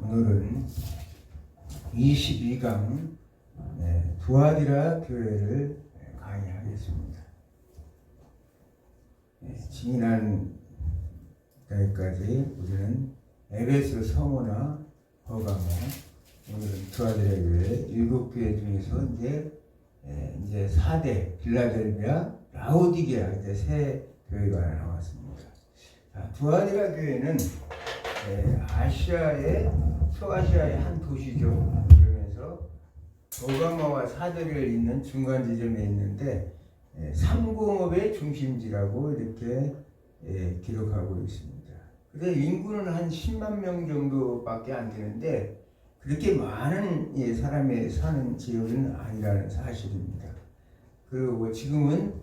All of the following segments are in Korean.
오늘은 22강 두아디라 교회를 강의하겠습니다. 지난 달까지 우리는 에베소 서모나 버가모, 오늘은 두아디라 교회 7교회 중에서 이제 4대 빌라델비아, 라오디게아 이제 세 교회가 나왔습니다. 자, 두아디라 교회는 아시아의 소아시아의 한 도시죠. 그러면서 버가모와 사대를 잇는 중간 지점에 있는데 삼공업의 중심지라고 이렇게 기록하고 있습니다. 그래서 인구는 한 10만 명 정도밖에 안 되는데 그렇게 많은 사람이 사는 지역은 아니라는 사실입니다. 그리고 지금은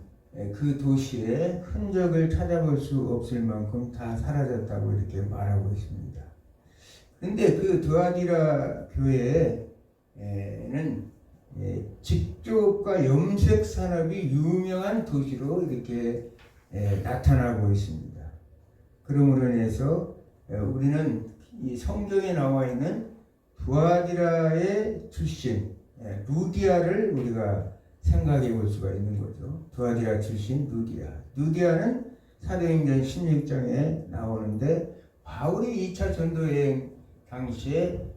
그 도시의 흔적을 찾아볼 수 없을 만큼 다 사라졌다고 이렇게 말하고 있습니다. 그런데 그 두아디라 교회에는 직조업과 염색 산업이 유명한 도시로 이렇게 나타나고 있습니다. 그러므로 인해서 우리는 이 성경에 나와 있는 두아디라의 출신 루디아를 우리가 생각해 볼 수가 있는 거죠. 두아디라 출신 루디아는 사도행전 16장에 나오는데 바울이 2차 전도 여행 당시에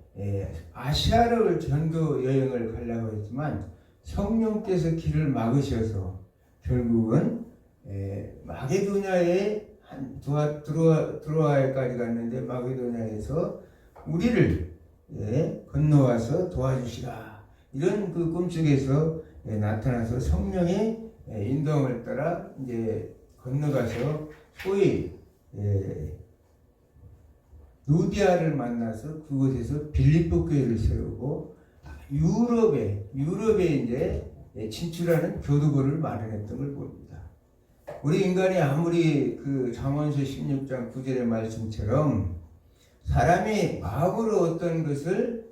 아시아를 전도 여행을 가려고 했지만 성령께서 길을 막으셔서 결국은 마게도냐에 드로아에까지 갔는데 마게도냐에서 우리를 건너와서 도와주시라, 이런 그 꿈속에서 나타나서 성령의 인도함을 따라 이제 건너가서 소위 루디아를 만나서 그곳에서 빌립보 교회를 세우고 유럽에 이제 진출하는 교두보를 마련했던 걸 봅니다. 우리 인간이 아무리 그 잠언서 16장 9절의 말씀처럼 사람이 마음으로 어떤 것을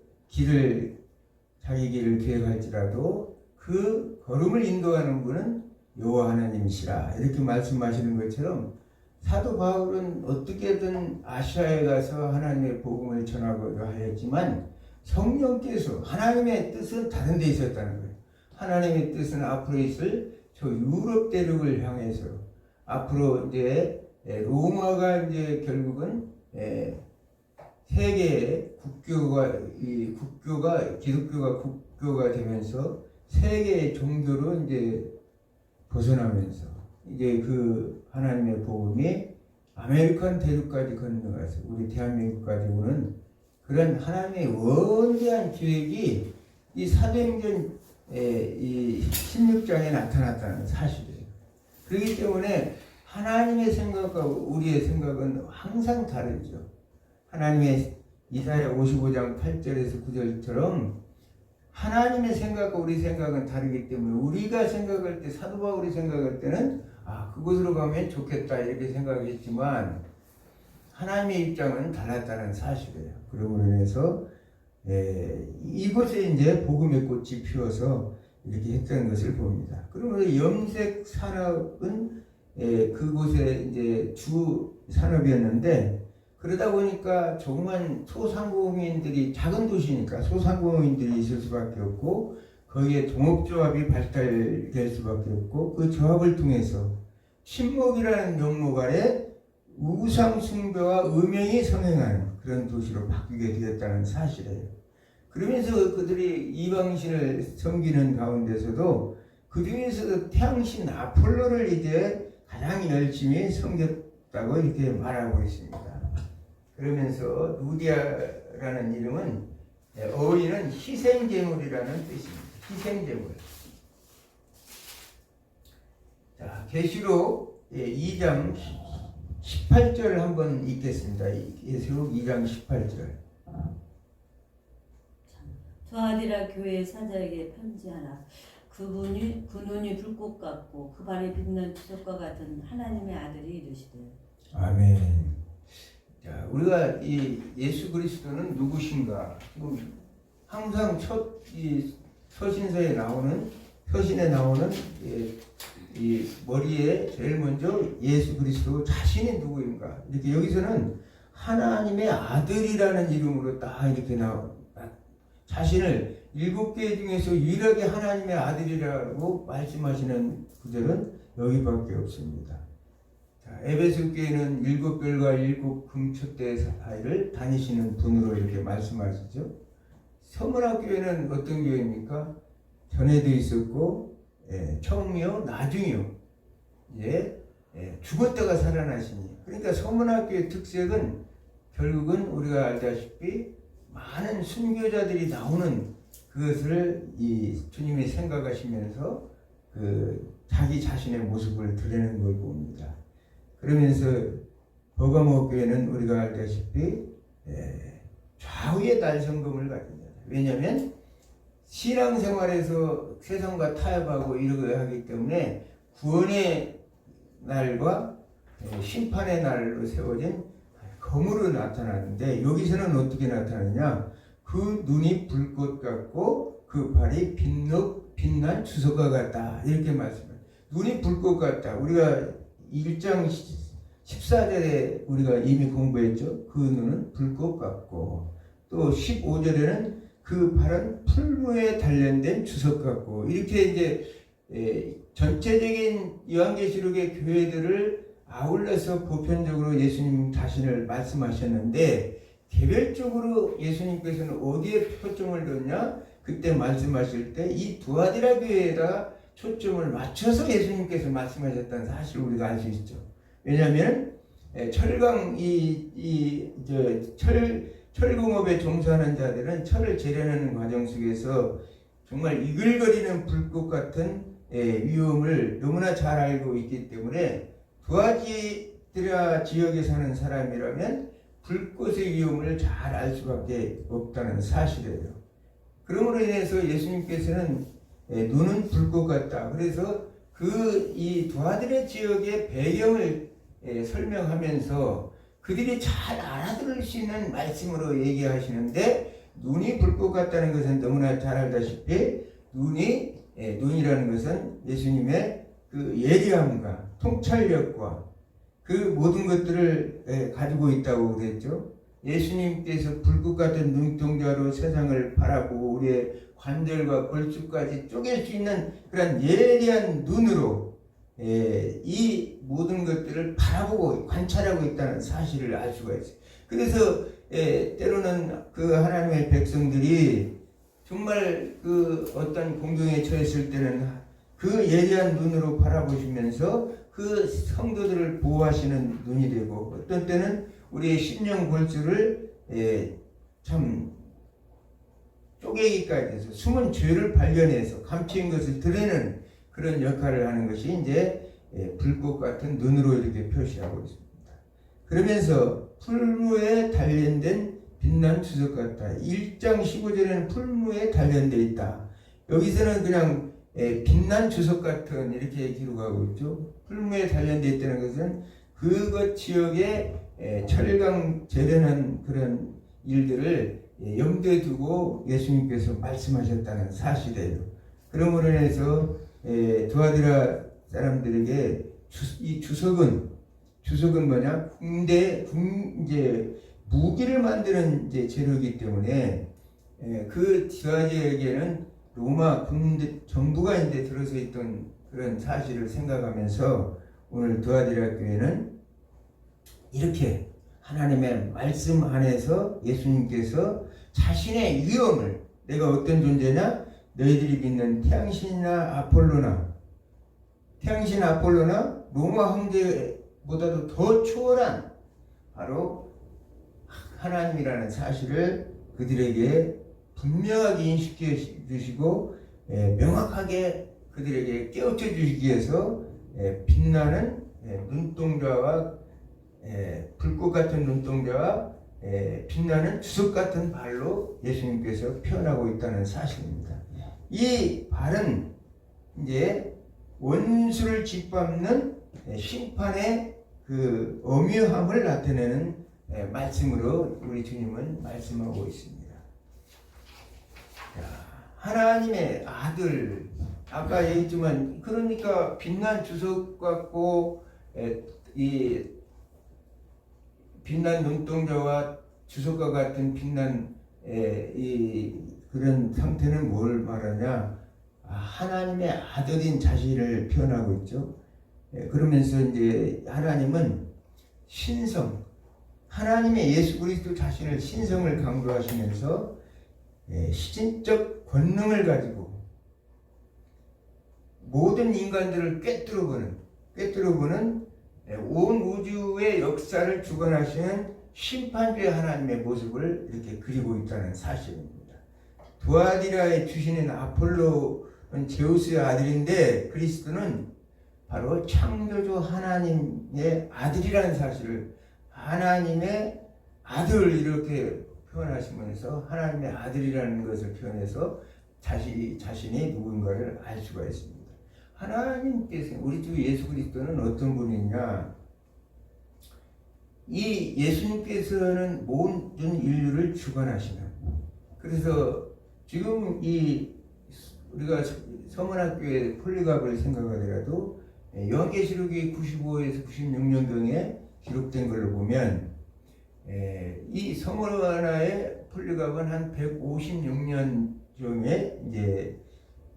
자기 길을 계획할지라도 그 걸음을 인도하는 분은 여호와 하나님이시라, 이렇게 말씀하시는 것처럼 사도 바울은 어떻게든 아시아에 가서 하나님의 복음을 전하고자 하였지만 성령께서 하나님의 뜻은 다른 데 있었다는 거예요. 하나님의 뜻은 앞으로 있을 저 유럽 대륙을 향해서 앞으로 이제 로마가 이제 결국은 세계의 기독교가 국교가 되면서 세계의 종교로 이제 벗어나면서 이제 그 하나님의 복음이 아메리칸 대륙까지 건너가서 우리 대한민국까지 오는 그런 하나님의 원대한 계획이 이 사도행전 이 16장에 나타났다는 사실이에요. 그렇기 때문에 하나님의 생각과 우리의 생각은 항상 다르죠. 하나님의 이사야 55장 8절에서 9절처럼 하나님의 생각과 우리 생각은 다르기 때문에 우리가 생각할 때, 사도 바울이 생각할 때는 그곳으로 가면 좋겠다 이렇게 생각했지만 하나님의 입장은 달랐다는 사실이에요. 그러므로 인해서 이곳에 이제 복음의 꽃이 피어서 이렇게 했다는 것을 봅니다. 그러면 염색 산업은 그곳에 이제 주 산업이었는데 그러다 보니까 조그만 소상공인들이, 작은 도시니까 소상공인들이 있을 수밖에 없고 거기에 동업조합이 발달될 수밖에 없고 그 조합을 통해서 친목이라는 명목 아래 우상 숭배와 음행이 성행하는 그런 도시로 바뀌게 되었다는 사실이에요. 그러면서 그들이 이방신을 섬기는 가운데서도 그 중에서도 태양신 아폴로를 이제 가장 열심히 섬겼다고 이렇게 말하고 있습니다. 그러면서 루디아라는 이름은 어휘는 희생제물이라는 뜻입니다. 희생제물. 자, 계시록 2장 18절을 한번 읽겠습니다. 계시록 2장 18절. 두아디라 교회 사자에게 편지하라. 그 눈이 불꽃 같고 그 발에 빛난 주석과 같은 하나님의 아들이 이르시되. 아멘. 자, 우리가 이 예수 그리스도는 누구신가? 항상 이 서신에 나오는 이 머리에 제일 먼저 예수 그리스도 자신이 누구인가? 이렇게 여기서는 하나님의 아들이라는 이름으로 딱 이렇게 자신을 7개 중에서 유일하게 하나님의 아들이라고 말씀하시는 구절은 여기밖에 없습니다. 자, 에베소 교회는 7별과 7 금촛대 사이를 다니시는 분으로 이렇게 말씀하시죠. 서문학 교회는 어떤 교회입니까? 전에도 있었고, 처음이요, 나중이요. 죽었다가 살아나시니. 그러니까 서문학 교회의 특색은 결국은 우리가 알다시피 많은 순교자들이 나오는 그것을 이 주님이 생각하시면서 자기 자신의 모습을 드러내는 걸 봅니다. 그러면서 버가모 교회는 우리가 알다시피 좌우의 달성금을 가집니다. 왜냐하면 신앙생활에서 세상과 타협하고 이러고 하기 때문에 구원의 날과 심판의 날로 세워진 검으로 나타나는데, 여기서는 어떻게 나타나느냐? 그 눈이 불꽃 같고 그 발이 빛난 주석과 같다, 이렇게 말씀해요. 눈이 불꽃 같다. 우리가 1장 14절에 우리가 이미 공부했죠. 그 눈은 불꽃 같고, 또 15절에는 그 발은 풀무에 단련된 주석 같고, 이렇게 이제 전체적인 요한계시록의 교회들을 아울러서 보편적으로 예수님 자신을 말씀하셨는데, 개별적으로 예수님께서는 어디에 초점을 뒀냐? 그때 말씀하실 때 이 두아디라 교회에다 초점을 맞춰서 예수님께서 말씀하셨다는 사실을 우리가 알 수 있죠. 왜냐하면 철공업에 종사하는 자들은 철을 재련하는 과정 속에서 정말 이글거리는 불꽃 같은 위험을 너무나 잘 알고 있기 때문에, 두아디라 지역에 사는 사람이라면 불꽃의 위험을 잘 알 수밖에 없다는 사실이에요. 그러므로 인해서 예수님께서는 눈은 불꽃 같다. 그래서 이 두아디라 지역의 배경을 설명하면서 그들이 잘 알아들을 수 있는 말씀으로 얘기하시는데, 눈이 불꽃 같다는 것은 너무나 잘 알다시피 눈이라는 것은 예수님의 그 예리함과 통찰력과 그 모든 것들을 가지고 있다고 그랬죠. 예수님께서 불꽃 같은 눈동자로 세상을 바라보고 우리의 관절과 골수까지 쪼갤 수 있는 그런 예리한 눈으로 이 모든 것들을 바라보고 관찰하고 있다는 사실을 알 수가 있어요. 그래서 때로는 그 하나님의 백성들이 정말 그 어떤 공경에 처했을 때는 그 예리한 눈으로 바라보시면서 그 성도들을 보호하시는 눈이 되고, 어떤 때는 우리의 심령 골수를 참 쪼개기까지 해서 숨은 죄를 발견해서 감추인 것을 드러내는 그런 역할을 하는 것이 이제 불꽃 같은 눈으로 이렇게 표시하고 있습니다. 그러면서 풀무에 단련된 빛난 주석 같다. 1장 15절에는 풀무에 단련되어 있다. 여기서는 그냥 빛난 주석 같은 이렇게 기록하고 있죠. 풀무에 단련되어 있다는 것은 그것 지역에 철강 재련한 그런 일들을 염두에 두고 예수님께서 말씀하셨다는 사실이에요. 그러므로 인해서 두아디라 사람들에게 이 주석은 뭐냐? 이제 무기를 만드는 이제 재료이기 때문에 그 두아디라에게는 로마 군대 정부가 이제 들어서 있던 그런 사실을 생각하면서 오늘 두아디라 교회는 이렇게 하나님의 말씀 안에서 예수님께서 자신의 위엄을, 내가 어떤 존재냐? 너희들이 믿는 태양신이나 아폴로나 로마 황제보다도 더 초월한 바로 하나님이라는 사실을 그들에게 분명하게 인식해 주시고 명확하게 그들에게 깨우쳐 주시기 위해서 빛나는 눈동자와 불꽃 같은 눈동자와 빛나는 주석 같은 발로 예수님께서 표현하고 있다는 사실입니다. 이 발은 이제 원수를 짓밟는 심판의 그 엄유함을 나타내는 말씀으로 우리 주님은 말씀하고 있습니다. 하나님의 아들, 아까 얘기했지만, 그러니까 빛난 주석 같고 이 빛난 눈동자와 주석과 같은 빛난 그런 상태는 뭘 말하냐? 하나님의 아들인 자신을 표현하고 있죠. 그러면서 이제 하나님은 신성, 하나님의 예수 그리스도 자신을 신성을 강조하시면서 시진적 권능을 가지고 모든 인간들을 꿰뚫어보는 온 우주의 역사를 주관하시는 심판주의 하나님의 모습을 이렇게 그리고 있다는 사실입니다. 두아디라에 주시는 아폴로는 제우스의 아들인데 그리스도는 바로 창조주 하나님의 아들이라는 사실을 하나님의 아들 이렇게 표현하시면서 하나님의 아들이라는 것을 표현해서 자신이 누군가를 알 수가 있습니다. 하나님께서 우리 주 예수 그리스도는 어떤 분이냐? 이 예수님께서는 모든 인류를 주관하시는. 그래서 지금 우리가 서문학교의 폴리갑을 생각하더라도 요한계시록이 95에서 96년경에 기록된 걸로 보면 이 서문화의 폴리갑은 한 156년 쯤에 이제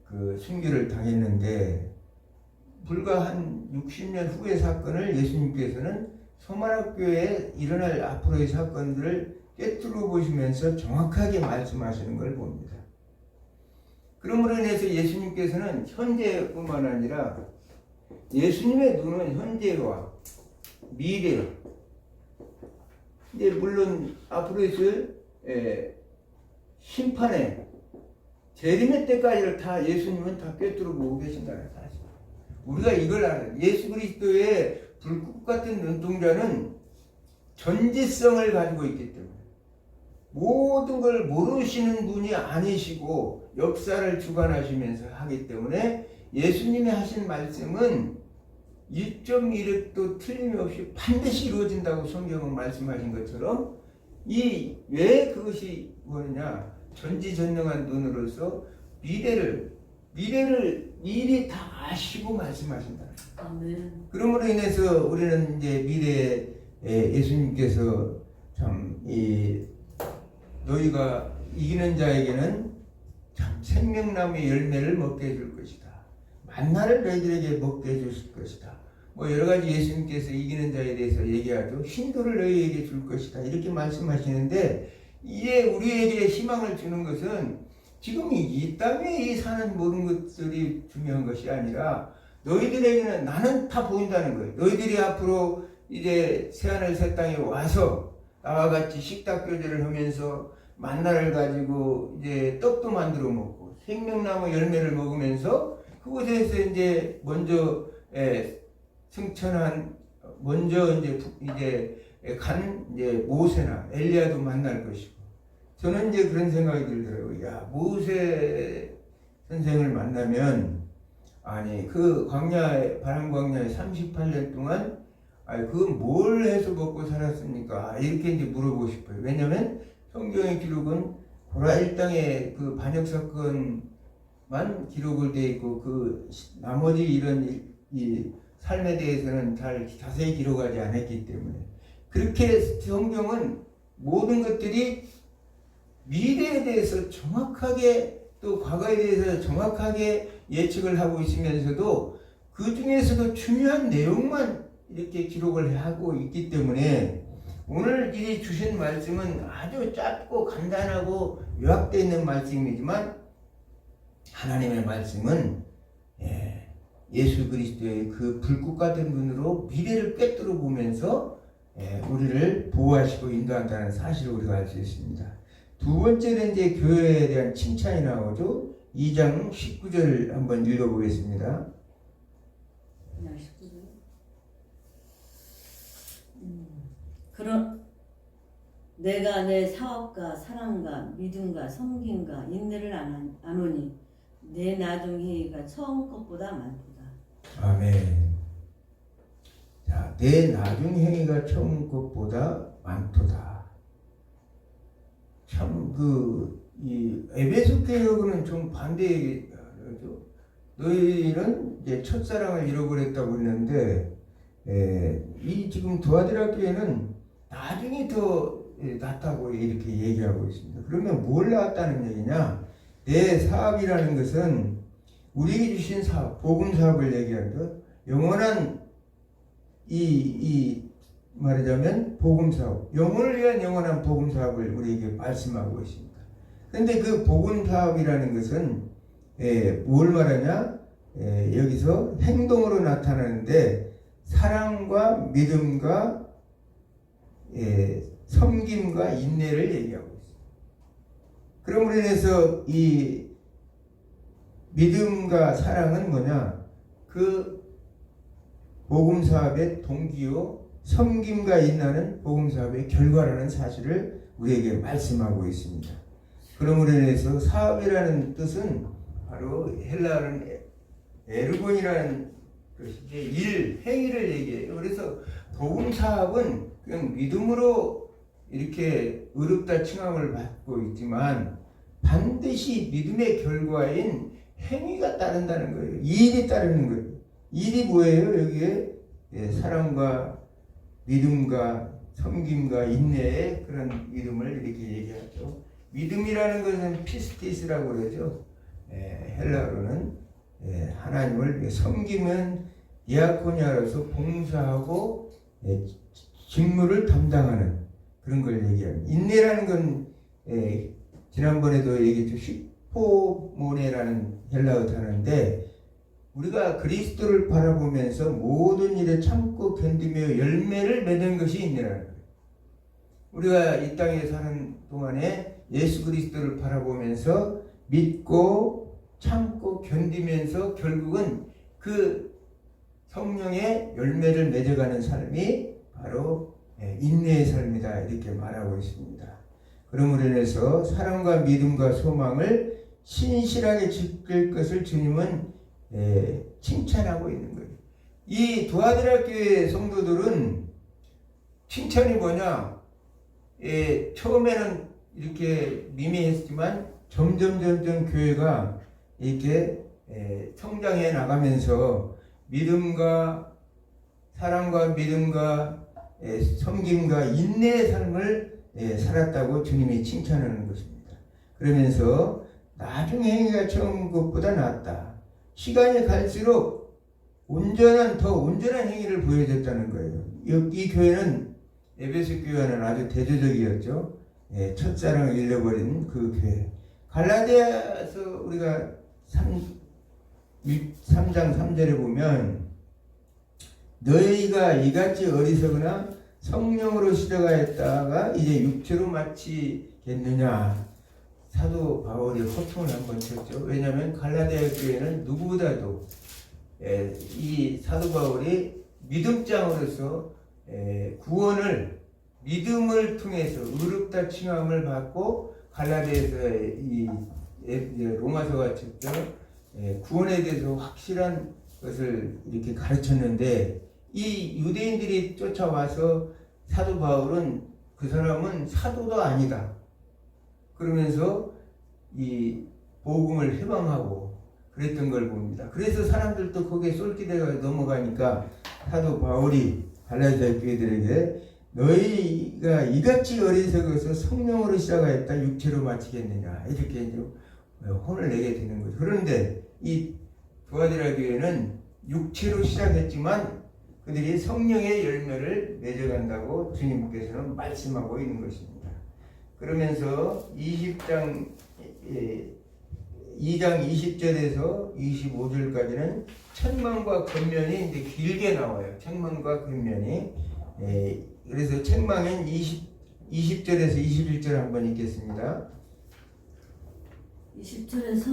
그 순교를 당했는데 불과 한 60년 후의 사건을 예수님께서는 서문학교에 일어날 앞으로의 사건들을 꿰뚫어 보시면서 정확하게 말씀하시는 걸 봅니다. 그러므로 인해서 예수님께서는 현재뿐만 아니라 예수님의 눈은 현재와 미래, 이제 물론 앞으로 있을 심판의 재림의 때까지를 다 예수님은 다 꿰뚫어 보고 계신다는 사실. 우리가 이걸 알아요. 예수 그리스도의 불꽃 같은 눈동자는 전지성을 가지고 있기 때문에 모든 걸 모르시는 분이 아니시고 역사를 주관하시면서 하기 때문에 예수님이 하신 말씀은 1.1획도 틀림없이 반드시 이루어진다고 성경은 말씀하신 것처럼 왜 그것이 뭐냐? 전지전능한 눈으로서 미래를 미리 다 아시고 말씀하신다. 아멘. 그러므로 인해서 우리는 이제 미래에 예수님께서 참 너희가 이기는 자에게는 참 생명나무의 열매를 먹게 해줄 것이다. 만나를 너희들에게 먹게 해주실 것이다. 뭐 여러 가지 예수님께서 이기는 자에 대해서 얘기하죠. 신도를 너희에게 줄 것이다. 이렇게 말씀하시는데 이게 우리에게 희망을 주는 것은 지금 이 땅에 사는 모든 것들이 중요한 것이 아니라 너희들에게는 나는 다 보인다는 거예요. 너희들이 앞으로 이제 새하늘 새 땅에 와서 나와 같이 식탁 교제를 하면서 만나를 가지고 이제 떡도 만들어 먹고 생명나무 열매를 먹으면서 그곳에서 이제 먼저 승천한 먼저 이제 간 모세나 엘리야도 만날 것이고 저는 이제 그런 생각이 들더라고요. 야, 모세 선생을 만나면 아니 그 바람 광야에 38년 동안 그건 뭘 해서 먹고 살았습니까? 이렇게 이제 물어보고 싶어요. 왜냐하면 성경의 기록은 고라 일당의 그 반역 사건만 기록을 돼 있고 그 나머지 이런 이 삶에 대해서는 잘 자세히 기록하지 않았기 때문에 그렇게 성경은 모든 것들이 미래에 대해서 정확하게 또 과거에 대해서 정확하게 예측을 하고 있으면서도 그 중에서도 중요한 내용만 이렇게 기록을 하고 있기 때문에 오늘 이 주신 말씀은 아주 짧고 간단하고 요약되어 있는 말씀이지만 하나님의 말씀은 예수 그리스도의 그 불꽃 같은 눈으로 미래를 꿰뚫어 보면서 우리를 보호하시고 인도한다는 사실을 우리가 알 수 있습니다. 두 번째는 이제 교회에 대한 칭찬이 나오죠. 2장 19절 한번 읽어보겠습니다. 19절. 그럼 내가 내 사업과 사랑과 믿음과 섬김과 인내를 아노니 내 나중 행위가 처음 것보다 많도다. 아멘. 자, 내 나중 행위가 처음 것보다 많도다. 참 이 에베소 교회하고는 좀 반대 얘기죠. 너희는 이제 첫사랑을 잃어버렸다고 했는데 이 지금 두아디라 교회는 나중에 더 낫다고 이렇게 얘기하고 있습니다. 그러면 뭘 나왔다는 얘기냐? 내 사업이라는 것은 우리에게 주신 사업, 복음 사업을 얘기하는 것, 영원한 이 말하자면 복음 사업, 영혼을 위한 영원한 복음 사업을 우리에게 말씀하고 있습니다. 그런데 그 복음 사업이라는 것은 뭘 말하냐? 여기서 행동으로 나타나는데 사랑과 믿음과 섬김과 인내를 얘기하고 있습니다. 그러므로 인해서 이 믿음과 사랑은 뭐냐? 그 복음 사업의 동기요, 섬김과 인내는 복음 사업의 결과라는 사실을 우리에게 말씀하고 있습니다. 그러므로 인해서 사업이라는 뜻은 바로 헬라어는 에르곤이라는 것인데 일, 행위를 얘기해요. 그래서 복음 사업은 그냥 믿음으로 이렇게 의롭다 칭함을 받고 있지만 반드시 믿음의 결과인 행위가 따른다는 거예요. 일이 따르는 거예요. 일이 뭐예요? 여기에 사랑과 믿음과 섬김과 인내의 그런 믿음을 이렇게 얘기하죠. 믿음이라는 것은 피스티스라고 그러죠. 헬라어로는 하나님을 섬기면 디아코니아로서 봉사하고 직무를 담당하는 그런 걸 얘기합니다. 인내라는 건 지난번에도 얘기했죠. 히포모네라는 헬라어 단어인데 우리가 그리스도를 바라보면서 모든 일에 참고 견디며 열매를 맺는 것이 인내라는 거예요. 우리가 이 땅에 사는 동안에 예수 그리스도를 바라보면서 믿고 참고 견디면서 결국은 그 성령의 열매를 맺어가는 삶이 바로 인내의 삶이다 이렇게 말하고 있습니다. 그러므로 인해서 사랑과 믿음과 소망을 신실하게 지킬 것을 주님은 칭찬하고 있는 거예요. 이 두아디라 교회 성도들은 칭찬이 뭐냐? 처음에는 이렇게 미미했지만 점점 교회가 이렇게 성장해 나가면서 믿음과 사랑과 믿음과 섬김과 인내의 삶을 살았다고 주님이 칭찬하는 것입니다. 그러면서 나중에 행위가 처음 것보다 낫다. 시간이 갈수록 더 온전한 행위를 보여줬다는 거예요. 이 교회는 에베소 교회는 아주 대조적이었죠. 첫사랑을 잃어버린 그 교회. 갈라디아서 우리가 3장 3절에 보면 너희가 이같이 어리석으나 성령으로 시작하였다가 이제 육체로 마치겠느냐. 사도 바울이 호통을 한번 쳤죠. 왜냐하면 갈라디아 교회는 누구보다도 이 사도 바울이 믿음장으로서 구원을 믿음을 통해서 의롭다 칭함을 받고 갈라디아에서 이 로마서가 직접 구원에 대해서 확실한 것을 이렇게 가르쳤는데 이 유대인들이 쫓아와서 사도 바울은 그 사람은 사도도 아니다. 그러면서 이 복음을 해방하고 그랬던 걸 봅니다. 그래서 사람들도 거기에 쏠기대가 넘어가니까 사도 바울이 갈라디아 교회들에게 너희가 이같이 어리석어서 성령으로 시작하였다 육체로 마치겠느냐 이렇게 이제 혼을 내게 되는 거죠. 그런데 이 두아디라 교회는 육체로 시작했지만 그들이 성령의 열매를 맺어간다고 주님께서는 말씀하고 있는 것입니다. 그러면서 2장 20절에서 25절까지는 책망과 권면이 이제 길게 나와요. 책망과 권면이. 그래서 책망은 20절에서 21절 한번 읽겠습니다. 20절에서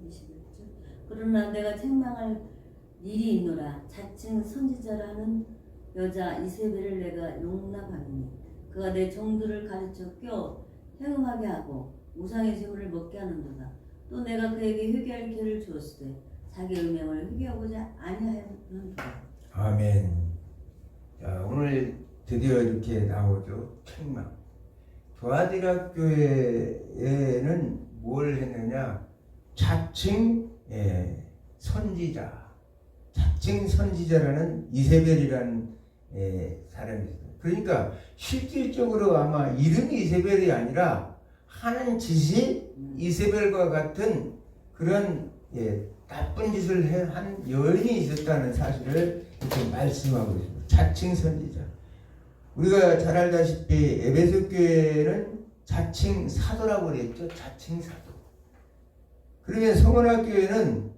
21절. 그러나 내가 책망할 일이 있노라. 자칭 선지자라는 여자 이세벨을 내가 용납하노니 그가 내 종들을 가르쳐 껴 행음하게 하고 우상의 제물을 먹게 하는도다. 또 내가 그에게 회개할 기회를 주었으되 자기 음행을 회개하고자 아니하였는도다. 아멘. 자, 오늘 드디어 이렇게 나오죠. 책망. 두아디라 교회에는 뭘 했느냐? 자칭 선지자. 자칭 선지자라는 이세벨이라는 사람이 있어요. 그러니까 실질적으로 아마 이름이 이세벨이 아니라 하는 짓이 이세벨과 같은 그런 나쁜 짓을 한 여인이 있었다는 사실을 이렇게 말씀하고 있습니다. 자칭 선지자. 우리가 잘 알다시피 에베소 교회는 자칭 사도라고 그랬죠. 자칭 사도. 그러면 성원학 교회는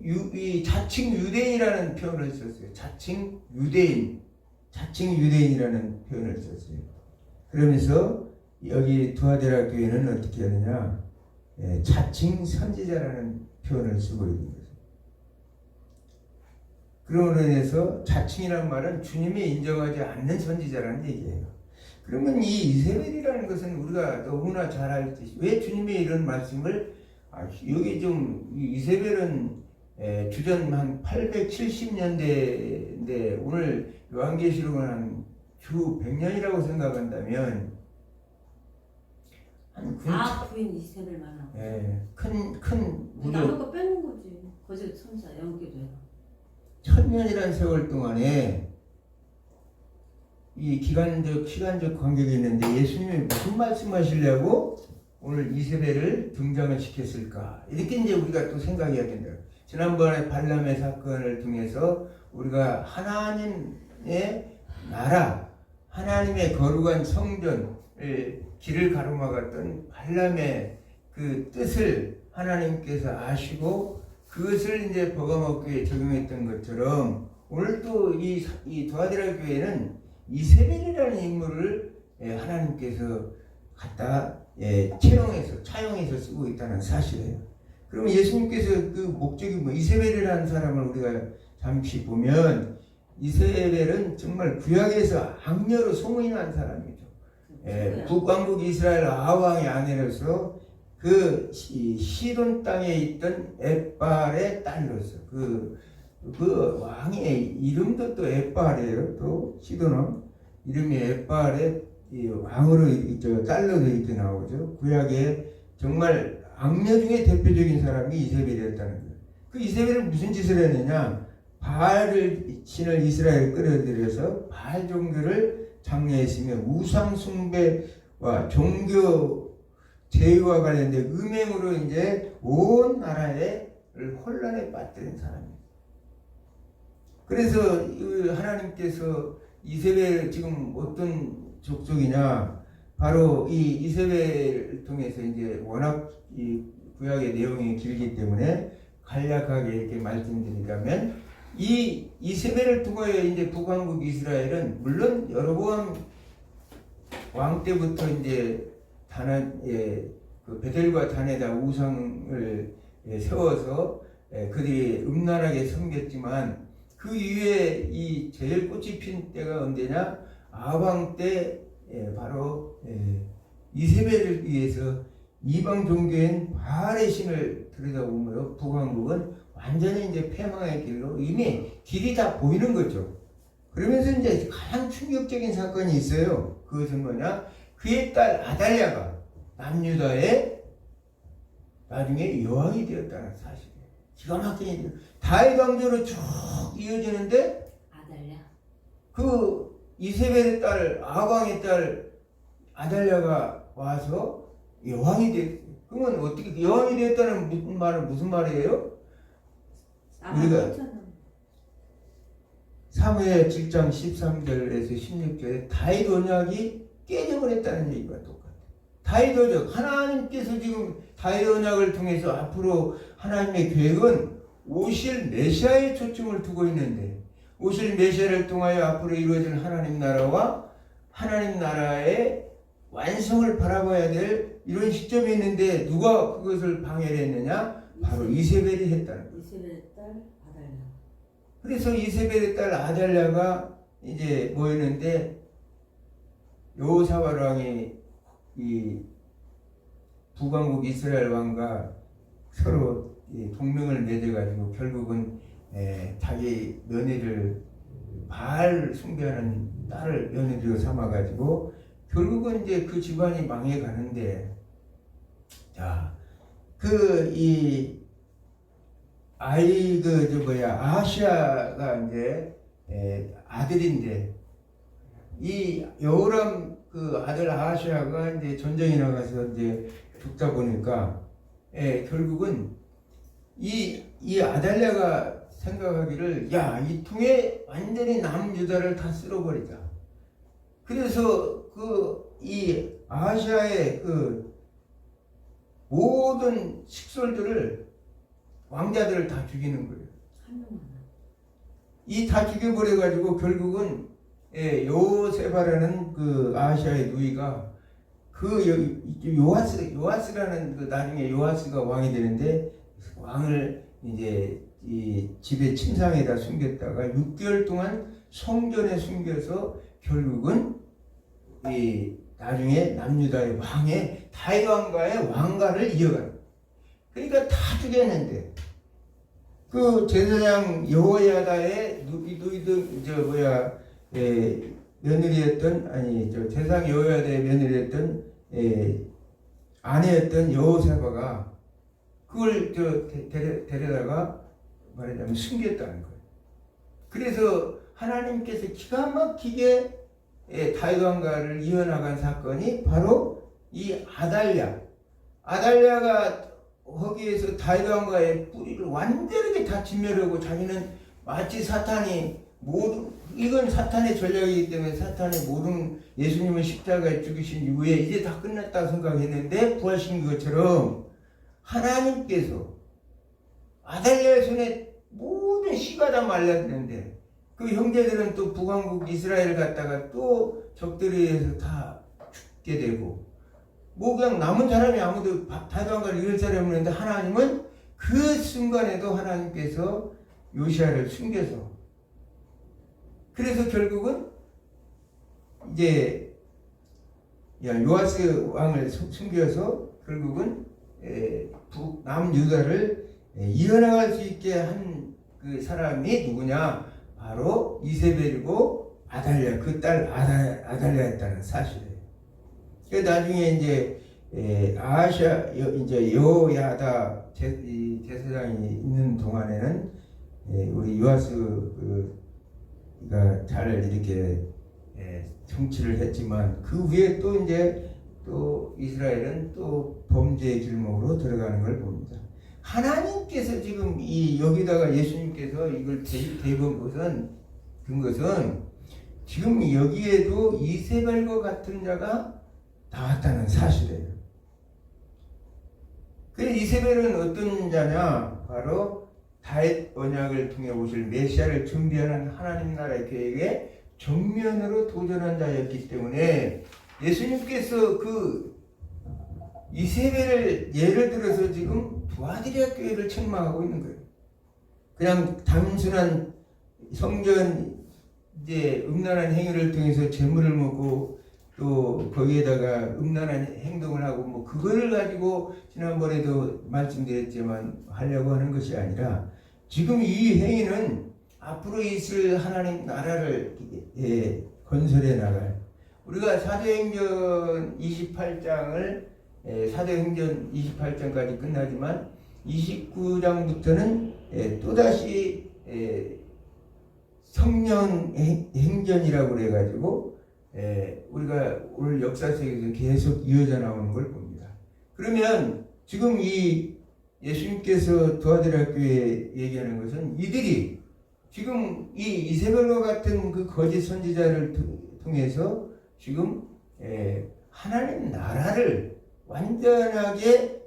이 자칭 유대인이라는 표현을 썼어요. 자칭 유대인. 자칭 유대인이라는 표현을 썼어요. 그러면서 여기 두아데라 교회는 어떻게 하느냐? 자칭 선지자라는 표현을 쓰고 있는 거죠. 그러므로 인해서 자칭이라는 말은 주님이 인정하지 않는 선지자라는 얘기예요. 그러면 이 이세벨이라는 것은 우리가 너무나 잘 알듯이 왜 주님이 이런 말씀을 여기 좀 이세벨은 주전 한 870년대인데 오늘 요한계시록은 한 주 100년이라고 생각한다면 한 부인 이세벨 말하고. 큰 남의 거 빼는 거지. 거짓 선사 연기도 해라. 1000년이라는 세월 동안에 이 시간적 간격이 있는데 예수님이 무슨 말씀하시려고 오늘 이세벨을 등장을 시켰을까? 이렇게 이제 우리가 또 생각해야 된다. 지난번에 발람의 사건을 통해서 우리가 하나님의 나라, 하나님의 거룩한 성전을 길을 가로막았던 발람의 그 뜻을 하나님께서 아시고 그것을 이제 버가모 교회에 적용했던 것처럼 오늘 또 이 두아데라 교회는 이세벨이라는 인물을 하나님께서 갖다 차용해서 쓰고 있다는 사실이에요. 그러면 예수님께서 그 목적이 이세벨이라는 사람을 우리가 잠시 보면 이세벨은 정말 구약에서 악녀로 소문이 난 사람이죠. 북왕국 이스라엘 아왕의 아내로서 그 시돈 땅에 있던 엣발의 딸로서 그 왕의 이름도 또 엣발이에요. 또 시돈은 이름이 엣발의 왕으로 딸로 이렇게 나오죠. 구약에 정말 악녀 중에 대표적인 사람이 이세벨이었다는 거예요. 그 이세벨은 무슨 짓을 했느냐? 바알을 신을 이스라엘 끌어들여서 바알 종교를 장려했으며 우상 숭배와 종교 제의와 관련된 음행으로 이제 온 나라를 혼란에 빠뜨린 사람이에요. 그래서 하나님께서 이세벨 지금 어떤 족속이냐? 바로 이 이세벨을 통해서 이제 워낙 이 구약의 내용이 길기 때문에 간략하게 이렇게 말씀드리자면 이 이세벨을 통하여 이제 북왕국 이스라엘은 물론 여로보암 왕 때부터 이제 그 베델과 단에다 우상을 세워서 그들이 음란하게 섬겼지만 그 이후에 이 제일 꽃이 핀 때가 언제냐? 아방 때 바로 이세벨을 위해서 이방 종교인 바알의 신을 들여다보므로 북왕국은 완전히 이제 패망의 길로 이미 길이 다 보이는 거죠. 그러면서 이제 가장 충격적인 사건이 있어요. 그것은 뭐냐? 그의 딸 아달랴가 남유다의 나중에 여왕이 되었다는 사실이에요. 기가 막힌 일이에요. 다윗 왕조로 쭉 이어지는데 아달랴. 그 이세벨의 딸 아방의 딸 아달랴가 와서 여왕이 됐어요. 그러면 어떻게 여왕이 되었다는 말은 무슨 말이에요? 우리가 사무엘 7장 13절에서 16절에 다윗 언약이 깨져버렸다는 얘기가 똑같아요. 다윗 언약, 하나님께서 지금 다윗 언약을 통해서 앞으로 하나님의 계획은 오실 메시아에 초점을 두고 있는데 오실 메시아를 통하여 앞으로 이루어질 하나님 나라와 하나님 나라의 완성을 바라봐야 될 이런 시점이 있는데 누가 그것을 방해를 했느냐? 바로 이세벨이 했다는 거예요. 이세벨의 딸 아달랴. 그래서 이세벨의 딸 아달랴가 이제 모였는데 여호사밧 왕이 이 북왕국 이스라엘 왕과 서로 동맹을 맺어가지고 결국은 자기 며느리를 바알 숭배하는 딸을 며느리로 삼아가지고 결국은 이제 그 집안이 망해가는데 자 아하시아가 이제 아들인데 이 여호람 그 아들 아하시아가 이제 전쟁에 나가서 이제 죽다 보니까 결국은 이 아달랴가 생각하기를 야, 이 통에 완전히 남유다를 다 쓸어버리자. 그래서 이 아하시아의 그 모든 식솔들을 왕자들을 다 죽이는 거예요. 이 다 죽여버려가지고 결국은 요세바라는 그 아하시아의 누이가 그 요아스라는 그 나중에 요아스가 왕이 되는데 왕을 이제 이 집에 침상에다 숨겼다가 6개월 동안 성전에 숨겨서 결국은 이 나중에 남유다의 왕의 다윗 왕가의 왕가를 이어가는. 그러니까 다 죽였는데 그 제사장 여호야다의 누이들 며느리였던 제사장 여호야다의 며느리였던 아내였던 여호사바가 그걸 데려다가 말하자면 숨겼다는 거예요. 그래서 하나님께서 기가 막히게 다윗 왕가를 이어나간 사건이 바로 이 아달랴가 거기에서 다윗 왕가의 뿌리를 완전하게 다 진멸하고 자기는 마치 사탄이 이건 사탄의 전략이기 때문에 사탄의 모든 예수님을 십자가에 죽이신 이후에 이제 다 끝났다고 생각했는데 부활시킨 것처럼 하나님께서 아달랴의 손에 모든 씨가 다 말랐는데 그 형제들은 또 북왕국 이스라엘 갔다가 또 적들에 의해서 다 죽게 되고 그냥 남은 사람이 아무도 다윗 왕가를 이을 사람이 없는데 하나님은 그 순간에도 하나님께서 요시야를 숨겨서 그래서 결국은 이제 요아스 왕을 숨겨서 결국은 남유다를 이어나갈 수 있게 한 그 사람이 누구냐? 바로 이세벨이고 아달랴, 그 딸 아달랴였다는 사실이에요. 그 나중에 이제 이제 여호야다 제사장이 있는 동안에는 우리 요아스가 잘 이렇게 정치를 했지만 그 후에 또 이제 또 이스라엘은 또 범죄의 길목으로 들어가는 걸 봅니다. 하나님께서 지금 여기다가 예수님께서 이걸 대본 것은 지금 여기에도 이세벨과 같은 자가 나왔다는 사실이에요. 그 이세벨은 어떤 자냐? 바로 다윗 언약을 통해 오실 메시아를 준비하는 하나님 나라의 계획에 정면으로 도전한 자였기 때문에 예수님께서 그 이세벨을 예를 들어서 지금 두아디라 교회를 책망하고 있는 거예요. 그냥 단순한 성전 이제 음란한 행위를 통해서 재물을 먹고 또 거기에다가 음란한 행동을 하고 그거를 가지고 지난번에도 말씀드렸지만 하려고 하는 것이 아니라 지금 이 행위는 앞으로 있을 하나님 나라를 건설해 나갈 우리가 사도행전 28장을 사도행전 28장까지 끝나지만 29장부터는 또다시 성령 행전이라고 그래가지고 우리가 오늘 역사 속에서 계속 이어져 나오는 걸 봅니다. 그러면 지금 이 예수님께서 두아디라 교회에 얘기하는 것은 이들이 지금 이 이세벨과 같은 그 거짓 선지자를 통해서 지금 하나님 나라를 완전하게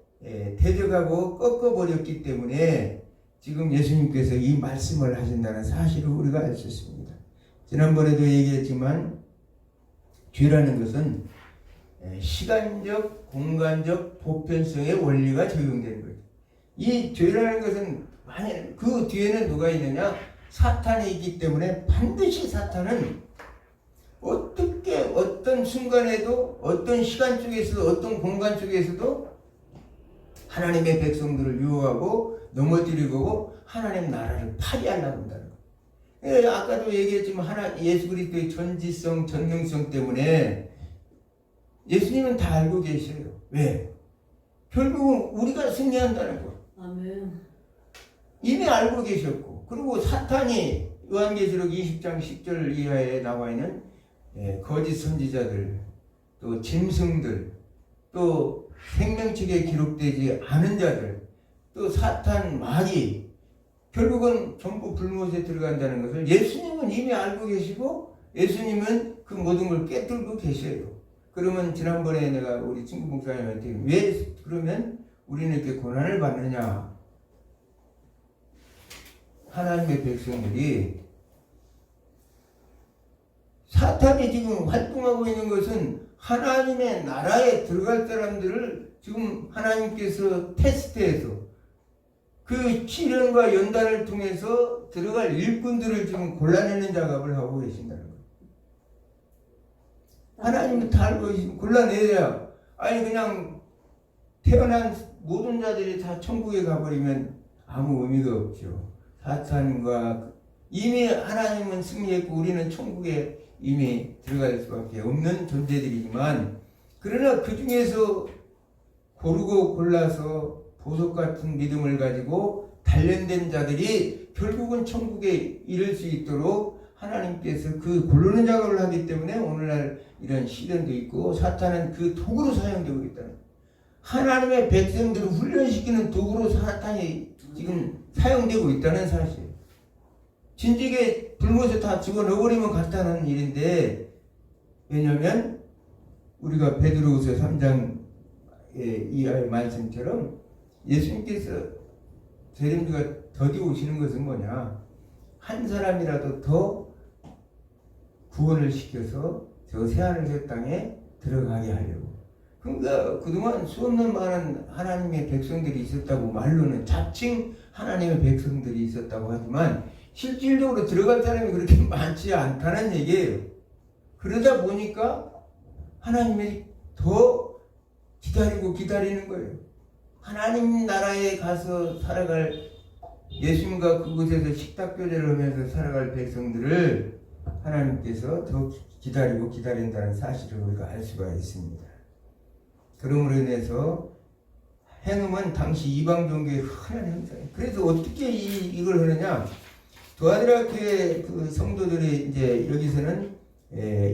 대적하고 꺾어버렸기 때문에 지금 예수님께서 이 말씀을 하신다는 사실을 우리가 알 수 있습니다. 지난번에도 얘기했지만 죄라는 것은 시간적, 공간적 보편성의 원리가 적용되는 거죠. 이 죄라는 것은 만약 그 뒤에는 누가 있느냐? 사탄이 있기 때문에 반드시 사탄은 어떻게 어떤 순간에도 어떤 시간 쪽에서도 어떤 공간 쪽에서도 하나님의 백성들을 유혹하고 넘어뜨리고 하나님 나라를 파괴하려고 한다는 거예요. 아까도 얘기했지만 예수 그리스도의 전지성, 전능성 때문에 예수님은 다 알고 계셔요. 왜? 결국은 우리가 승리한다는 거. 아멘. 이미 알고 계셨고, 그리고 사탄이 요한계시록 20장 10절 이하에 나와 있는 거짓 선지자들, 또 짐승들, 또 생명책에 기록되지 않은 자들, 또 사탄, 마귀, 결국은 전부 불못에 들어간다는 것을 예수님은 이미 알고 계시고 예수님은 그 모든 걸 꿰뚫고 계셔요. 그러면 지난번에 내가 우리 친구 목사님한테 왜 그러면 우리는 이렇게 고난을 받느냐? 하나님의 백성들이 사탄이 지금 활동하고 있는 것은 하나님의 나라에 들어갈 사람들을 지금 하나님께서 테스트해서 그 시련과 연단을 통해서 들어갈 일꾼들을 지금 골라내는 작업을 하고 계신다는 거예요. 하나님은 다 알고 계시면 골라내야. 아니 그냥 태어난 모든 자들이 다 천국에 가버리면 아무 의미가 없죠. 사탄과 이미 하나님은 승리했고 우리는 천국에 이미 들어갈 수밖에 없는 존재들이지만, 그러나 그 중에서 고르고 골라서 보석 같은 믿음을 가지고 단련된 자들이 결국은 천국에 이를 수 있도록 하나님께서 그 고르는 작업을 하기 때문에 오늘날 이런 시련도 있고 사탄은 그 도구로 사용되고 있다는 거예요. 하나님의 백성들을 훈련시키는 도구로 사탄이 지금 사용되고 있다는 사실. 진즉에 불못에 다 집어넣어버리면 간단한 일인데, 왜냐하면 우리가 베드로후서 3장 이 말씀처럼 예수님께서 재림주가 더디어 오시는 것은 뭐냐? 한 사람이라도 더 구원을 시켜서 저 새하늘의 땅에 들어가게 하려고. 그러니까 그동안 수없는 많은 하나님의 백성들이 있었다고, 말로는 자칭 하나님의 백성들이 있었다고 하지만 실질적으로 들어갈 사람이 그렇게 많지 않다는 얘기예요. 그러다 보니까 하나님이 더 기다리는 거예요. 하나님 나라에 가서 살아갈, 예수님과 그곳에서 식탁교제를 하면서 살아갈 백성들을 하나님께서 더 기다린다는 사실을 우리가 알 수가 있습니다. 그러므로 인해서 행음은 당시 이방 종교의 흔한 행사예요. 그래서 어떻게 이걸 하느냐? 도아드라 교회 그 성도들이 이제 여기서는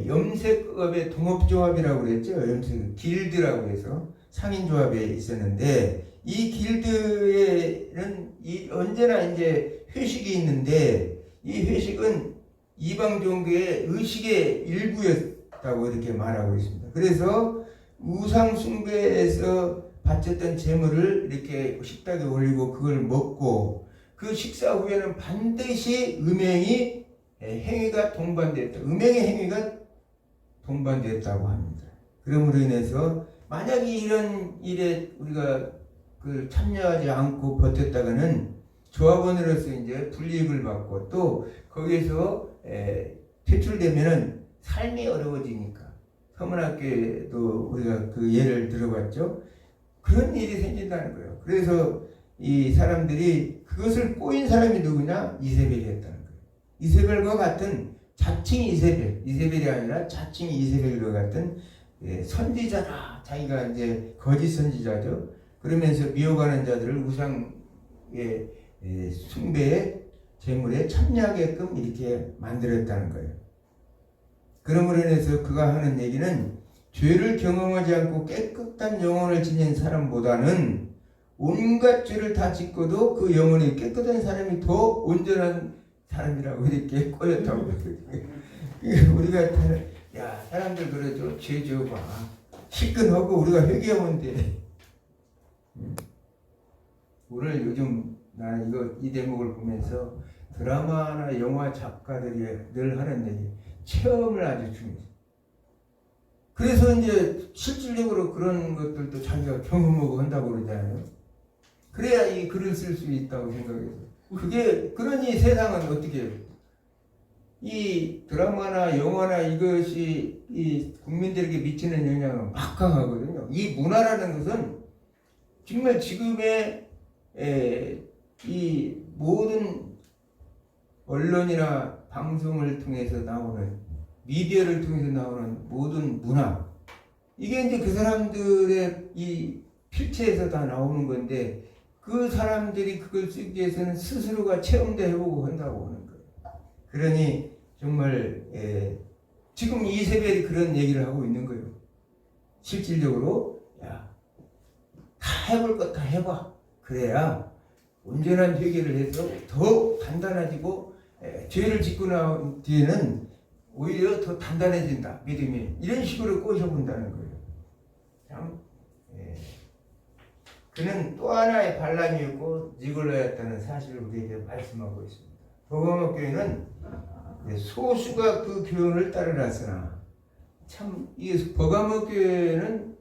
염색업의 동업조합이라고 그랬죠. 염색 길드라고 해서 상인조합에 있었는데, 이 길드에는 언제나 이제 회식이 있는데, 이 회식은 이방 종교의 의식의 일부였다고 이렇게 말하고 있습니다. 그래서 우상 숭배에서 바쳤던 재물을 이렇게 식탁에 올리고 그걸 먹고, 그 식사 후에는 반드시 음행이 행위가 동반되었다. 음행의 행위가 동반되었다고 합니다. 그러므로 인해서 만약에 이런 일에 우리가 그 참여하지 않고 버텼다가는 조합원으로서 이제 불이익을 받고, 또 거기에서 퇴출되면은 삶이 어려워지니까, 서문학교에도 우리가 그 예를 들어봤죠. 그런 일이 생긴다는 거예요. 그래서 이 사람들이 그것을 꼬인 사람이 누구냐? 이세벨이었다는 거예요. 이세벨과 같은 자칭 이세벨이 아니라 자칭 이세벨과 같은 선지자다. 자기가 이제 거짓 선지자죠. 그러면서 미워가는 자들을 우상의 숭배의 제물에 참여하게끔 이렇게 만들었다는 거예요. 그러므로 인해서 그가 하는 얘기는 죄를 경험하지 않고 깨끗한 영혼을 지닌 사람보다는 온갖 죄를 다 짓고도 그 영혼이 깨끗한 사람이 더 온전한 사람이라고 이렇게 꼬였다고. 우리가 야, 사람들 그러죠. 죄 지어봐. 실컷하고 우리가 회개하면 돼. 오늘 요즘 나 이 대목을 보면서 드라마나 영화 작가들이 늘 하는 얘기, 체험을 아주 중요해. 그래서 이제 실질적으로 그런 것들도 자기가 경험하고 한다고 그러잖아요. 그래야 이 글을 쓸 수 있다고 생각해서. 그게, 그러니 세상은 어떻게 해요? 이 드라마나 영화나 이것이 이 국민들에게 미치는 영향은 막강하거든요. 이 문화라는 것은 정말 지금의 이 모든 언론이나 방송을 통해서 나오는, 미디어를 통해서 나오는 모든 문화, 이게 이제 그 사람들의 이 필체에서 다 나오는 건데, 그 사람들이 그걸 쓰기 위해서는 스스로가 체험도 해보고 한다고 하는 거예요. 그러니 정말 지금 이세벨이 그런 얘기를 하고 있는 거예요. 실질적으로 야, 다 해볼 것 다 해봐. 그래야 온전한 회개를 해서 더 단단해지고 죄를 짓고 나온 뒤에는 오히려 더 단단해진다. 믿음이. 이런 식으로 꼬셔본다는 거예요. 참 그는 또 하나의 발람이었고 니골라였다는 사실을 우리에게 말씀하고 있습니다. 버가모 교회는 소수가 그 교훈을 따르았으나 참 이 버가모 교회는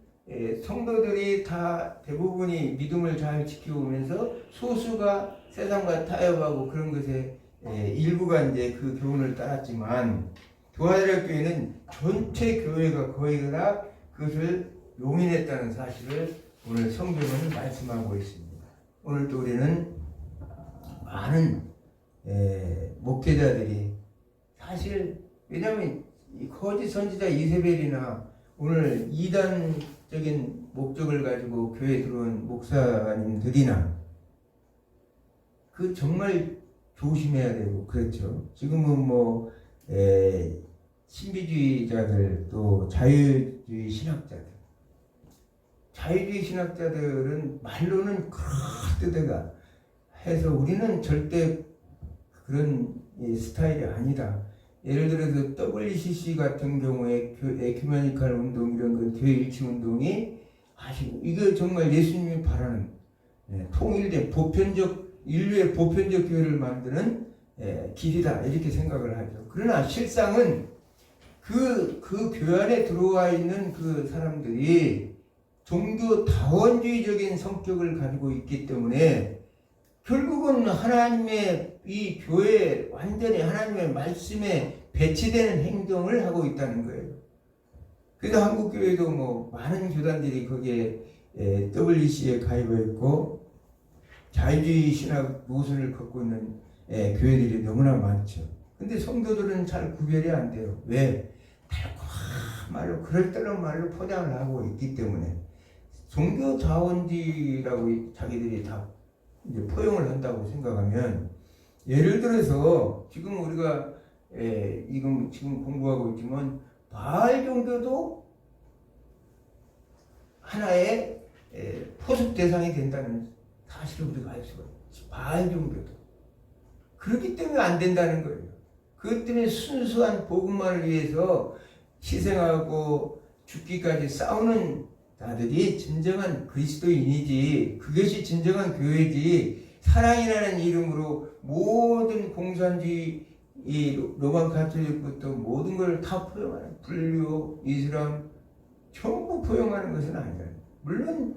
성도들이 다 대부분이 믿음을 잘 지켜오면서 소수가 세상과 타협하고 그런 것에 일부가 이제 그 교훈을 따랐지만 두아드라 교회는 전체 교회가 거의 다 그것을 용인했다는 사실을 오늘 성경은 말씀하고 있습니다. 오늘도 우리는 많은 목회자들이 사실 왜냐하면 이 거짓 선지자 이세벨이나 오늘 이단적인 목적을 가지고 교회에 들어온 목사님들이나 그 정말 조심해야 되고 그렇죠. 지금은 뭐 신비주의자들 또 자유주의 신학자들은 말로는 그렇듯하다 해서 우리는 절대 그런 스타일이 아니다. 예를 들어서 WCC 같은 경우에 에큐메니컬 운동 이런 그 교회 일치 운동이 이거 정말 예수님이 바라는 통일된 인류의 보편적 교회를 만드는 길이다 이렇게 생각을 하죠. 그러나 실상은 그 교회 안에 들어와 있는 그 사람들이 종교 다원주의적인 성격을 가지고 있기 때문에 결국은 하나님의 이 교회에 완전히 하나님의 말씀에 배치되는 행동을 하고 있다는 거예요. 그래서 한국교회도 뭐 많은 교단들이 거기에 WC에 가입했고 자유주의 신학 노선을 걷고 있는 교회들이 너무나 많죠. 근데 성도들은 잘 구별이 안 돼요. 왜? 달콤한 말로 그럴듯한 말로 포장을 하고 있기 때문에 종교 자원주의라고 자기들이 다 이제 포용을 한다고 생각하면 예를 들어서 지금 우리가 지금 공부하고 있지만 바알 종교도 하나의 포섭 대상이 된다는 사실을 우리가 알 수가 있어요. 바알 종교도 그렇기 때문에 안 된다는 거예요. 그것 때문에 순수한 복음만을 위해서 희생하고 죽기까지 싸우는 자들이 진정한 그리스도인이지 그것이 진정한 교회지 사랑이라는 이름으로 모든 공산주의 이 로만 가톨릭부터 모든 걸 다 포용하는 불교, 이슬람 전부 포용하는 것은 아니다. 물론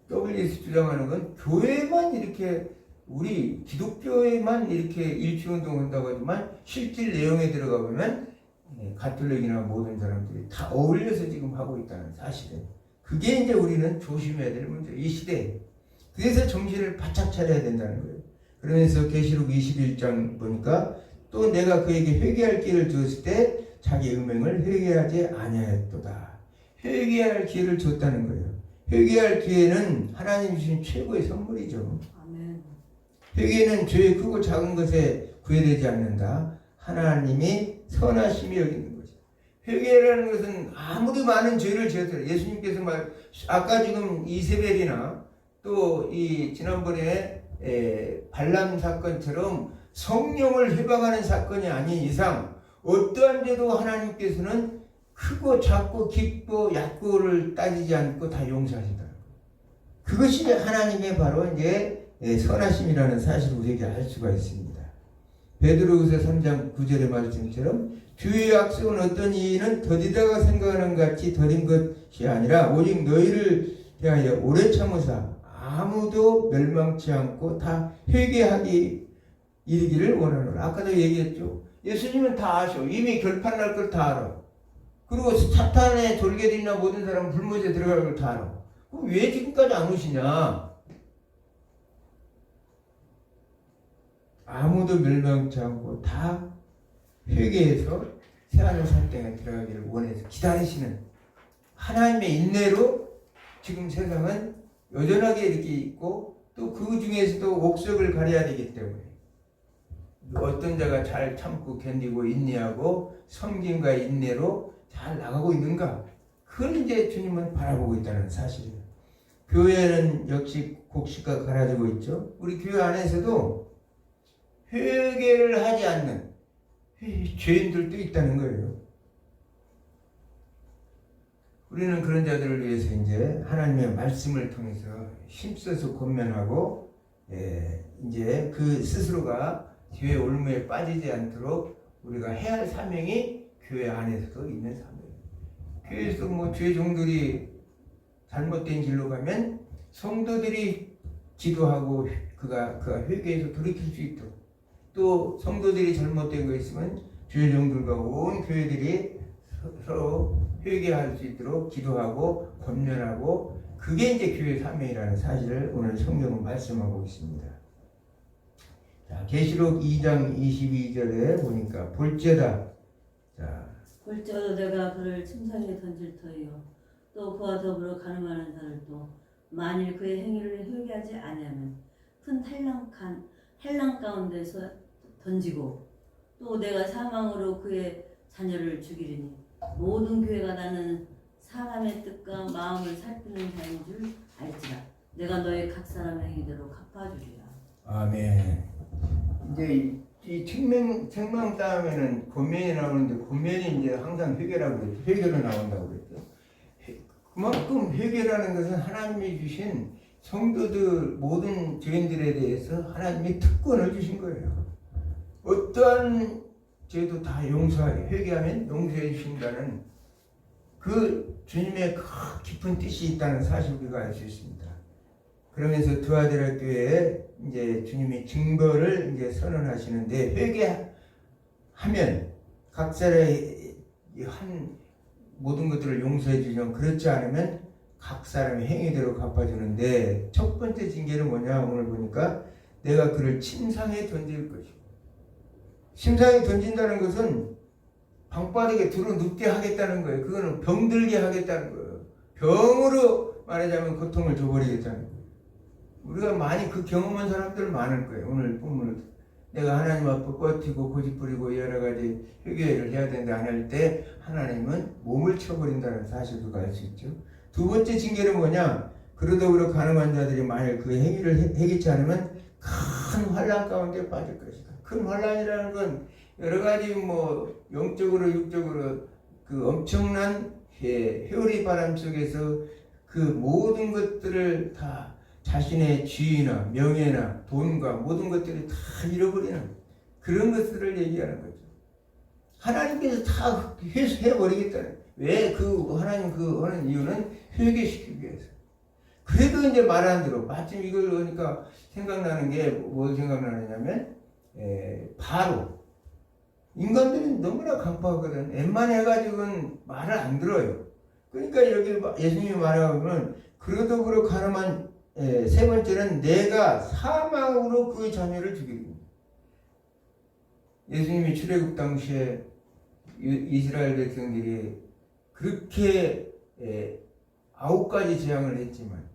WS 주장하는 건 교회만 이렇게 우리 기독교에만 이렇게 일치운동 한다고 하지만 실질 내용에 들어가 보면 가톨릭이나 모든 사람들이 다 어울려서 지금 하고 있다는 사실은 그게 이제 우리는 조심해야 될 문제 이 시대에 그래서 정신을 바짝 차려야 된다는 거예요. 그러면서 계시록 21장 보니까 또 내가 그에게 회개할 기회를 주었을 때 자기 음행을 회개하지 아니하였도다. 회개할 기회를 줬다는 거예요. 회개할 기회는 하나님 주신 최고의 선물이죠. 아멘. 회개는 죄의 크고 작은 것에 구애되지 않는다. 하나님이 선하심이 여기는 거죠. 회개라는 것은 아무리 많은 죄를 지었어요. 예수님께서 아까 지금 이세벨이나 또 이 지난번에 발람 사건처럼 성령을 해방하는 사건이 아닌 이상 어떠한 죄도 하나님께서는 크고 작고 깊고 얕고를 따지지 않고 다 용서하신다. 그것이 하나님의 바로 이제 선하심이라는 사실을 우리에게 알 수가 있습니다. 베드로후서 3장 9절의 말씀처럼 주의 약속은 어떤 이는 더디다가 생각하는 같이 더딘 것이 아니라 오직 너희를 대하여 오래 참으사 아무도 멸망치 않고 다 회개하기 이르기를 원하노라. 아까도 얘기했죠. 예수님은 다 아셔. 이미 결판 날 걸 다 알아. 그리고 사탄의 졸개들이나 모든 사람은 불못에 들어갈 걸 다 알아. 그럼 왜 지금까지 안 오시냐? 아무도 멸망치 않고 다 회개해서 새하늘 산 땅에 들어가기를 원해서 기다리시는 하나님의 인내로 지금 세상은 여전하게 이렇게 있고 또 그 중에서도 옥석을 가려야 되기 때문에 어떤 자가 잘 참고 견디고 인내하고 섬김과 인내로 잘 나가고 있는가? 그걸 이제 주님은 바라보고 있다는 사실이에요. 교회는 역시 곡식과 갈라지고 있죠. 우리 교회 안에서도 회개를 하지 않는 죄인들도 있다는 거예요. 우리는 그런 자들을 위해서 이제 하나님의 말씀을 통해서 힘써서 권면하고, 이제 그 스스로가 죄의 올무에 빠지지 않도록 우리가 해야 할 사명이 교회 안에서도 있는 사명이에요. 교회에서 뭐 죄종들이 잘못된 길로 가면 성도들이 기도하고 그가 회개해서 돌이킬 수 있도록, 또 성도들이 잘못된 거 있으면 죄종들과 온 교회들이 서로 회개할 수 있도록 기도하고 권면하고, 그게 이제 교회 사명이라는 사실을 오늘 성경은 말씀하고 있습니다. 자, 계시록 2장 22절에 보니까 볼지어다. 자, 볼지어다 내가 그를 침상에 던질 터이요 또 그와 더불어 가늠하는 자를 또 만일 그의 행위를 회개하지 아니하면 큰 한량 가운데서 던지고, 또 내가 사망으로 그의 자녀를 죽이리니 모든 교회가 나는 사람의 뜻과 마음을 살피는 자인 줄 알지라. 내가 너의 각 사람의 행위대로 갚아주리라. 아멘. 이제 이 책망 다음에는 권면이 나오는데, 권면이 이제 항상 회개라고 그랬죠. 회개로 나온다고 그랬죠. 그만큼 회개라는 것은 하나님이 주신 성도들 모든 죄인들에 대해서 하나님이 특권을 주신 거예요. 어떠한 죄도 다 회개하면 용서해 주신다는 그 주님의 깊은 뜻이 있다는 사실을 우리가 알 수 있습니다. 그러면서 드아드라 교회에 이제 주님이 증거를 이제 선언하시는데, 회개하면 각 사람의 한 모든 것들을 용서해 주지만 그렇지 않으면 각 사람의 행위대로 갚아주는데, 첫 번째 징계는 뭐냐? 오늘 보니까 내가 그를 침상에 던질 것이고, 침상에 던진다는 것은 방바닥에 두루 눕게 하겠다는 거예요. 그거는 병들게 하겠다는 거예요. 병으로 말하자면 고통을 줘버리겠다는 거예요. 우리가 많이 그 경험한 사람들 많을 거예요. 오늘 본문을 내가 하나님 앞에 버티고 고집부리고 여러 가지 회개를 해야 되는데 안 할 때 하나님은 몸을 쳐버린다는 사실도 알 수 있죠. 두 번째 징계는 뭐냐? 그러더구로 가늠한 자들이 만일 그 행위를 해결치 않으면 큰 환난 가운데 빠질 것이다. 큰 환난이라는 건 여러 가지 뭐 영적으로 육적으로 그 엄청난 회오리 바람 속에서 그 모든 것들을 다 자신의 지위나 명예나 돈과 모든 것들이 다 잃어버리는 그런 것들을 얘기하는 거죠. 하나님께서 다 회수해버리겠다는. 왜 하나님 하는 이유는 회개시키기 위해서. 그래도 이제 말 안 들어. 마침 이걸 보니까 생각나는 게 뭐 생각나느냐면, 바로 인간들은 너무나 강팍하거든. 웬만해가지고는 말을 안 들어요. 그러니까 여기 예수님이 말하면 그러더구로 가늠한 세 번째는 내가 사망으로 그 자녀를 죽이리니. 예수님이 출애굽 당시에 이스라엘 백성들이 그렇게 9가지 재앙을 했지만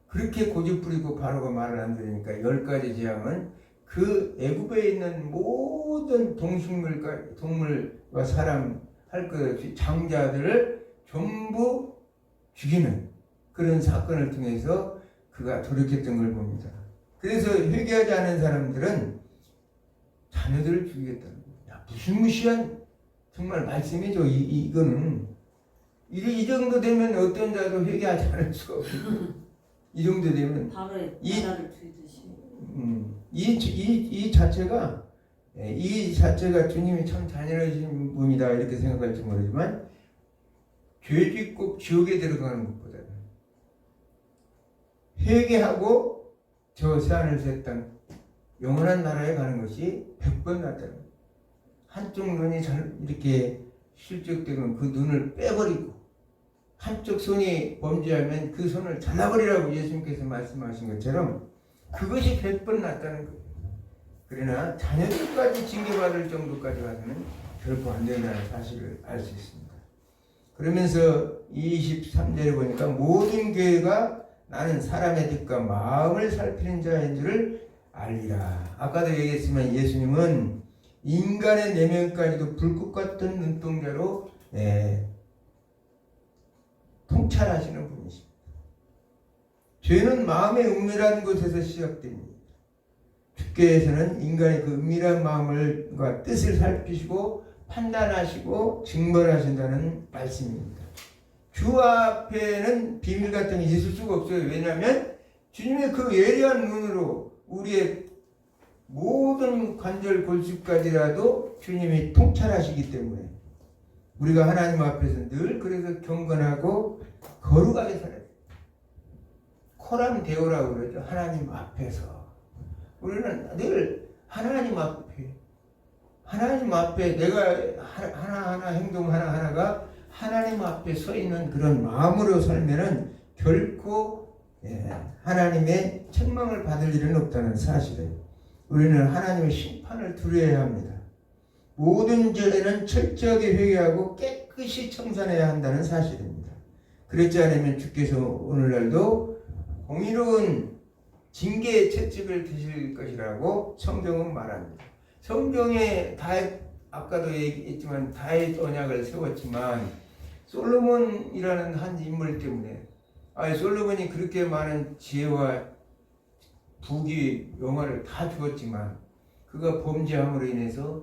그렇게 고집부리고 바로가 말을 안 들으니까 10가지 재앙은 그 애굽에 있는 모든 동물과 사람 할 것 없이 장자들을 전부 죽이는 그런 사건을 통해서 그가 돌이켰던 걸 봅니다. 그래서 회개하지 않은 사람들은 자녀들을 죽이겠다는 거예요. 야, 무시무시한 정말 말씀이죠. 이거는 이 정도 되면 어떤 자도 회개하지 않을 수가 없어요. 이 정도 되면 바로 나라를 죽이듯이. 이 자체가 주님이 참 잔인하신 분이다 이렇게 생각할지 모르지만, 죄 짓고 지옥에 들어가는 것보다는 회개하고 저 새하늘 새 땅 영원한 나라에 가는 것이 100번 낫다는 거예요. 한쪽 눈이 이렇게 실족되면 그 눈을 빼버리고, 한쪽 손이 범죄하면 그 손을 잘라버리라고 예수님께서 말씀하신 것처럼 그것이 100번 낫다는 거예요. 그러나 자녀들까지 징계받을 정도까지 가서는 결코 안 된다는 사실을 알 수 있습니다. 그러면서 23절에 보니까 모든 교회가 나는 사람의 뜻과 마음을 살피는 자인 줄을 알리라. 아까도 얘기했지만 예수님은 인간의 내면까지도 불꽃 같은 눈동자로 통찰하시는 분이십니다. 죄는 마음의 은밀한 곳에서 시작됩니다. 주께서는 인간의 그 은밀한 마음과 뜻을 살피시고 판단하시고 증벌하신다는 말씀입니다. 주 앞에는 비밀 같은 게 있을 수가 없어요. 왜냐하면 주님의 그 예리한 눈으로 우리의 모든 관절 골수까지라도 주님이 통찰하시기 때문에 우리가 하나님 앞에서 늘 그래서 경건하고 거룩하게 살아야 돼요. 코람 데오라고 그러죠. 하나님 앞에서 우리는 늘 하나님 앞에 내가 하나하나 행동 하나하나가 하나님 앞에 서 있는 그런 마음으로 살면은 결코 하나님의 책망을 받을 일은 없다는 사실을 우리는 하나님의 심판을 두려워야 합니다. 모든 죄는 철저하게 회개하고 깨끗이 청산해야 한다는 사실입니다. 그렇지 않으면 주께서 오늘날도 공의로운 징계의 채찍을 드실 것이라고 성경은 말합니다. 성경에 아까도 얘기했지만 다윗 언약을 세웠지만 솔로몬이라는 한 인물 때문에 솔로몬이 그렇게 많은 지혜와 부귀 영화를 다 주었지만 그가 범죄함으로 인해서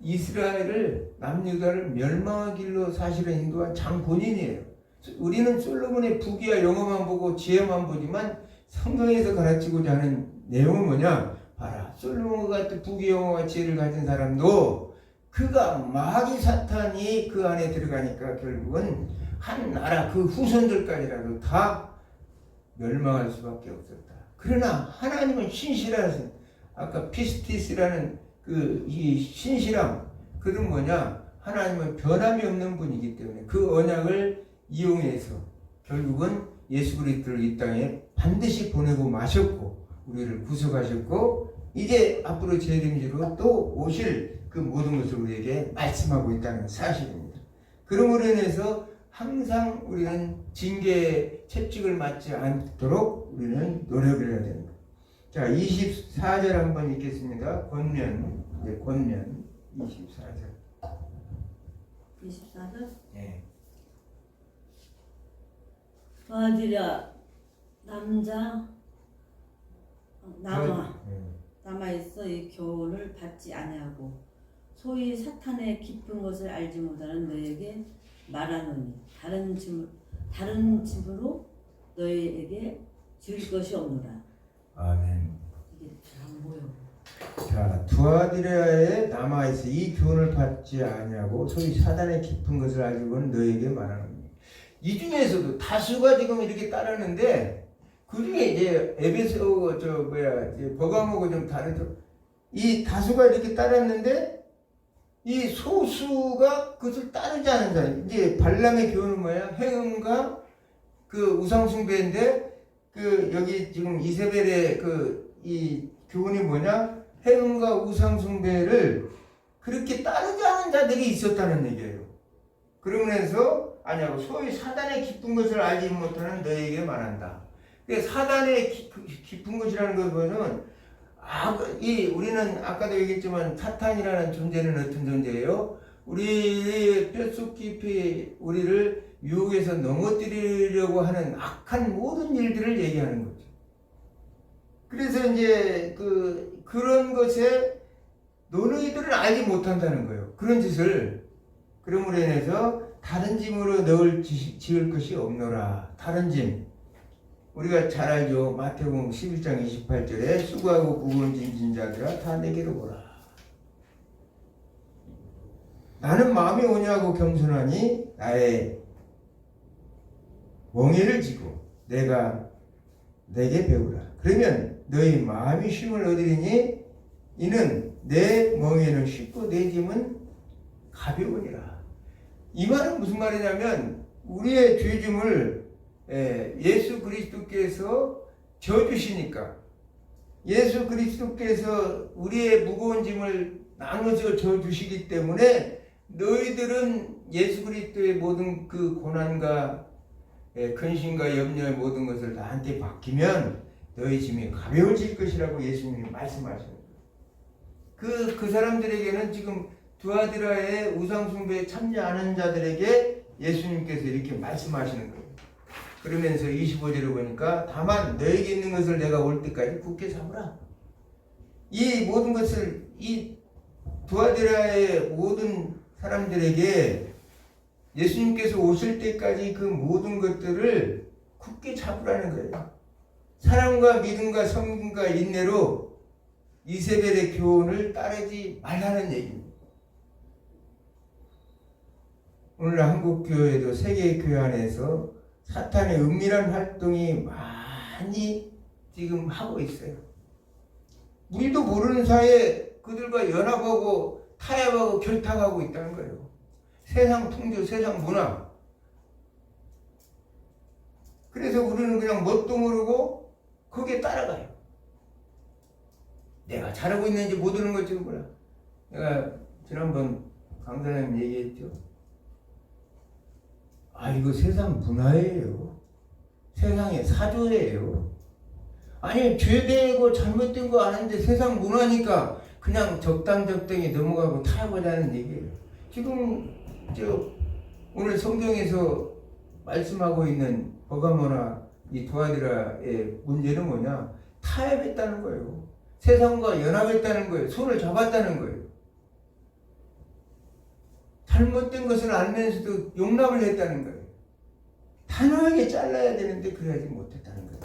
이스라엘을 남유다를 멸망의 길로 사실은 인도한 장본인이에요. 우리는 솔로몬의 부귀와 영화만 보고 지혜만 보지만 성경에서 가르치고자 하는 내용은 뭐냐? 봐라, 솔로몬 같은 부귀 영화와 지혜를 가진 사람도 그가 마귀 사탄이 그 안에 들어가니까 결국은 한 나라 그 후손들까지라도 다 멸망할 수밖에 없었다. 그러나 하나님은 신실하신, 아까 피스티스라는 이 신실함, 그는 뭐냐? 하나님은 변함이 없는 분이기 때문에 그 언약을 이용해서 결국은 예수 그리스도를 이 땅에 반드시 보내고 마셨고 우리를 구속하셨고 이제 앞으로 재림지로 또 오실 그 모든 것을 우리에게 말씀하고 있다는 사실입니다. 그러므로 인해서 항상 우리는 징계의 채찍을 맞지 않도록 우리는 노력을 해야 됩니다. 자, 24절 한번 읽겠습니다. 권면 24절. 24절? 네. 도와주랴 남아있어 이 교훈을 받지 아니하고 소위 사탄의 깊은 것을 알지 못하는 너에게 말하노니 다른 집으로 너희에게 줄 것이 없노라. 아멘. 이게 잘 안 보여. 자, 두아디라에 남아있어 이 교훈을 받지 아니하고 소위 사단의 깊은 것을 알고는 너에게 말하노니. 이 중에서도 다수가 지금 이렇게 따르는데 그 중에 이제 에베소 버가모고 좀 다르죠. 이 다수가 이렇게 따랐는데 이 소수가 그것을 따르지 않은 사람. 이제 발람의 교훈은 뭐야? 행음과 그 우상숭배인데 여기 지금 이세벨의 이 교훈이 뭐냐? 행음과 우상숭배를 그렇게 따르지 않은 자들이 있었다는 얘기예요. 그러면서 아니하고 소위 사단의 깊은 것을 알지 못하는 너에게 말한다. 사단의 깊은 것이라는 것은 우리는 아까도 얘기했지만 사탄이라는 존재는 어떤 존재예요? 우리의 뼛속 깊이 우리를 유혹해서 넘어뜨리려고 하는 악한 모든 일들을 얘기하는 거죠. 그래서 이제 그런 것에 너희들은 알지 못한다는 거예요. 그런 짓을. 그러므로 인해서 다른 짐으로 너를 지을 것이 없노라. 다른 짐. 우리가 잘 알죠. 마태복음 11장 28절에 수고하고 무거운 짐진 자들아 다 내게로 오라. 나는 마음이 온유하고 겸손하니 나의 멍에를 지고 내가 내게 배우라. 그러면 너희 마음이 쉼을 얻으리니 이는 내 멍에는 쉽고 내 짐은 가벼우니라. 이 말은 무슨 말이냐면 우리의 죄짐을 예수 그리스도께서 져주시니까 예수 그리스도께서 우리의 무거운 짐을 나눠서 져주시기 때문에 너희들은 예수 그리스도의 모든 그 고난과 근심과 염려의 모든 것을 나한테 맡기면 너희 짐이 가벼워질 것이라고 예수님이 말씀하시는 거예요. 그 사람들에게는 지금 두아디라의 우상숭배에 참여하는 자들에게 예수님께서 이렇게 말씀하시는 거예요. 그러면서 25절에 보니까 다만 너에게 있는 것을 내가 올 때까지 굳게 잡으라. 이 모든 것을 이 두아디라의 모든 사람들에게 예수님께서 오실 때까지 그 모든 것들을 굳게 잡으라는 거예요. 사랑과 믿음과 섬김과 인내로 이세벨의 교훈을 따르지 말라는 얘기입니다. 오늘 한국교회도 세계교회 안에서 사탄의 은밀한 활동이 많이 지금 하고 있어요. 우리도 모르는 사이에 그들과 연합하고 타협하고 결탁하고 있다는 거예요. 세상 통제, 세상 문화. 그래서 우리는 그냥 뭣도 모르고 거기에 따라가요. 내가 잘하고 있는지 모르는 걸지 몰라. 내가 지난번 강사님 얘기했죠. 이거 세상 문화예요. 세상의 사조예요. 아니 죄되고 잘못된 거 아는데 세상 문화니까 그냥 적당히 넘어가고 타협하자는 얘기예요. 지금 오늘 성경에서 말씀하고 있는 버가모나 이 두아디라의 문제는 뭐냐? 타협했다는 거예요. 세상과 연합했다는 거예요. 손을 잡았다는 거예요. 잘못된 것을 알면서도 용납을 했다는 거예요. 단호하게 잘라야 되는데 그래야지 못했다는 거예요.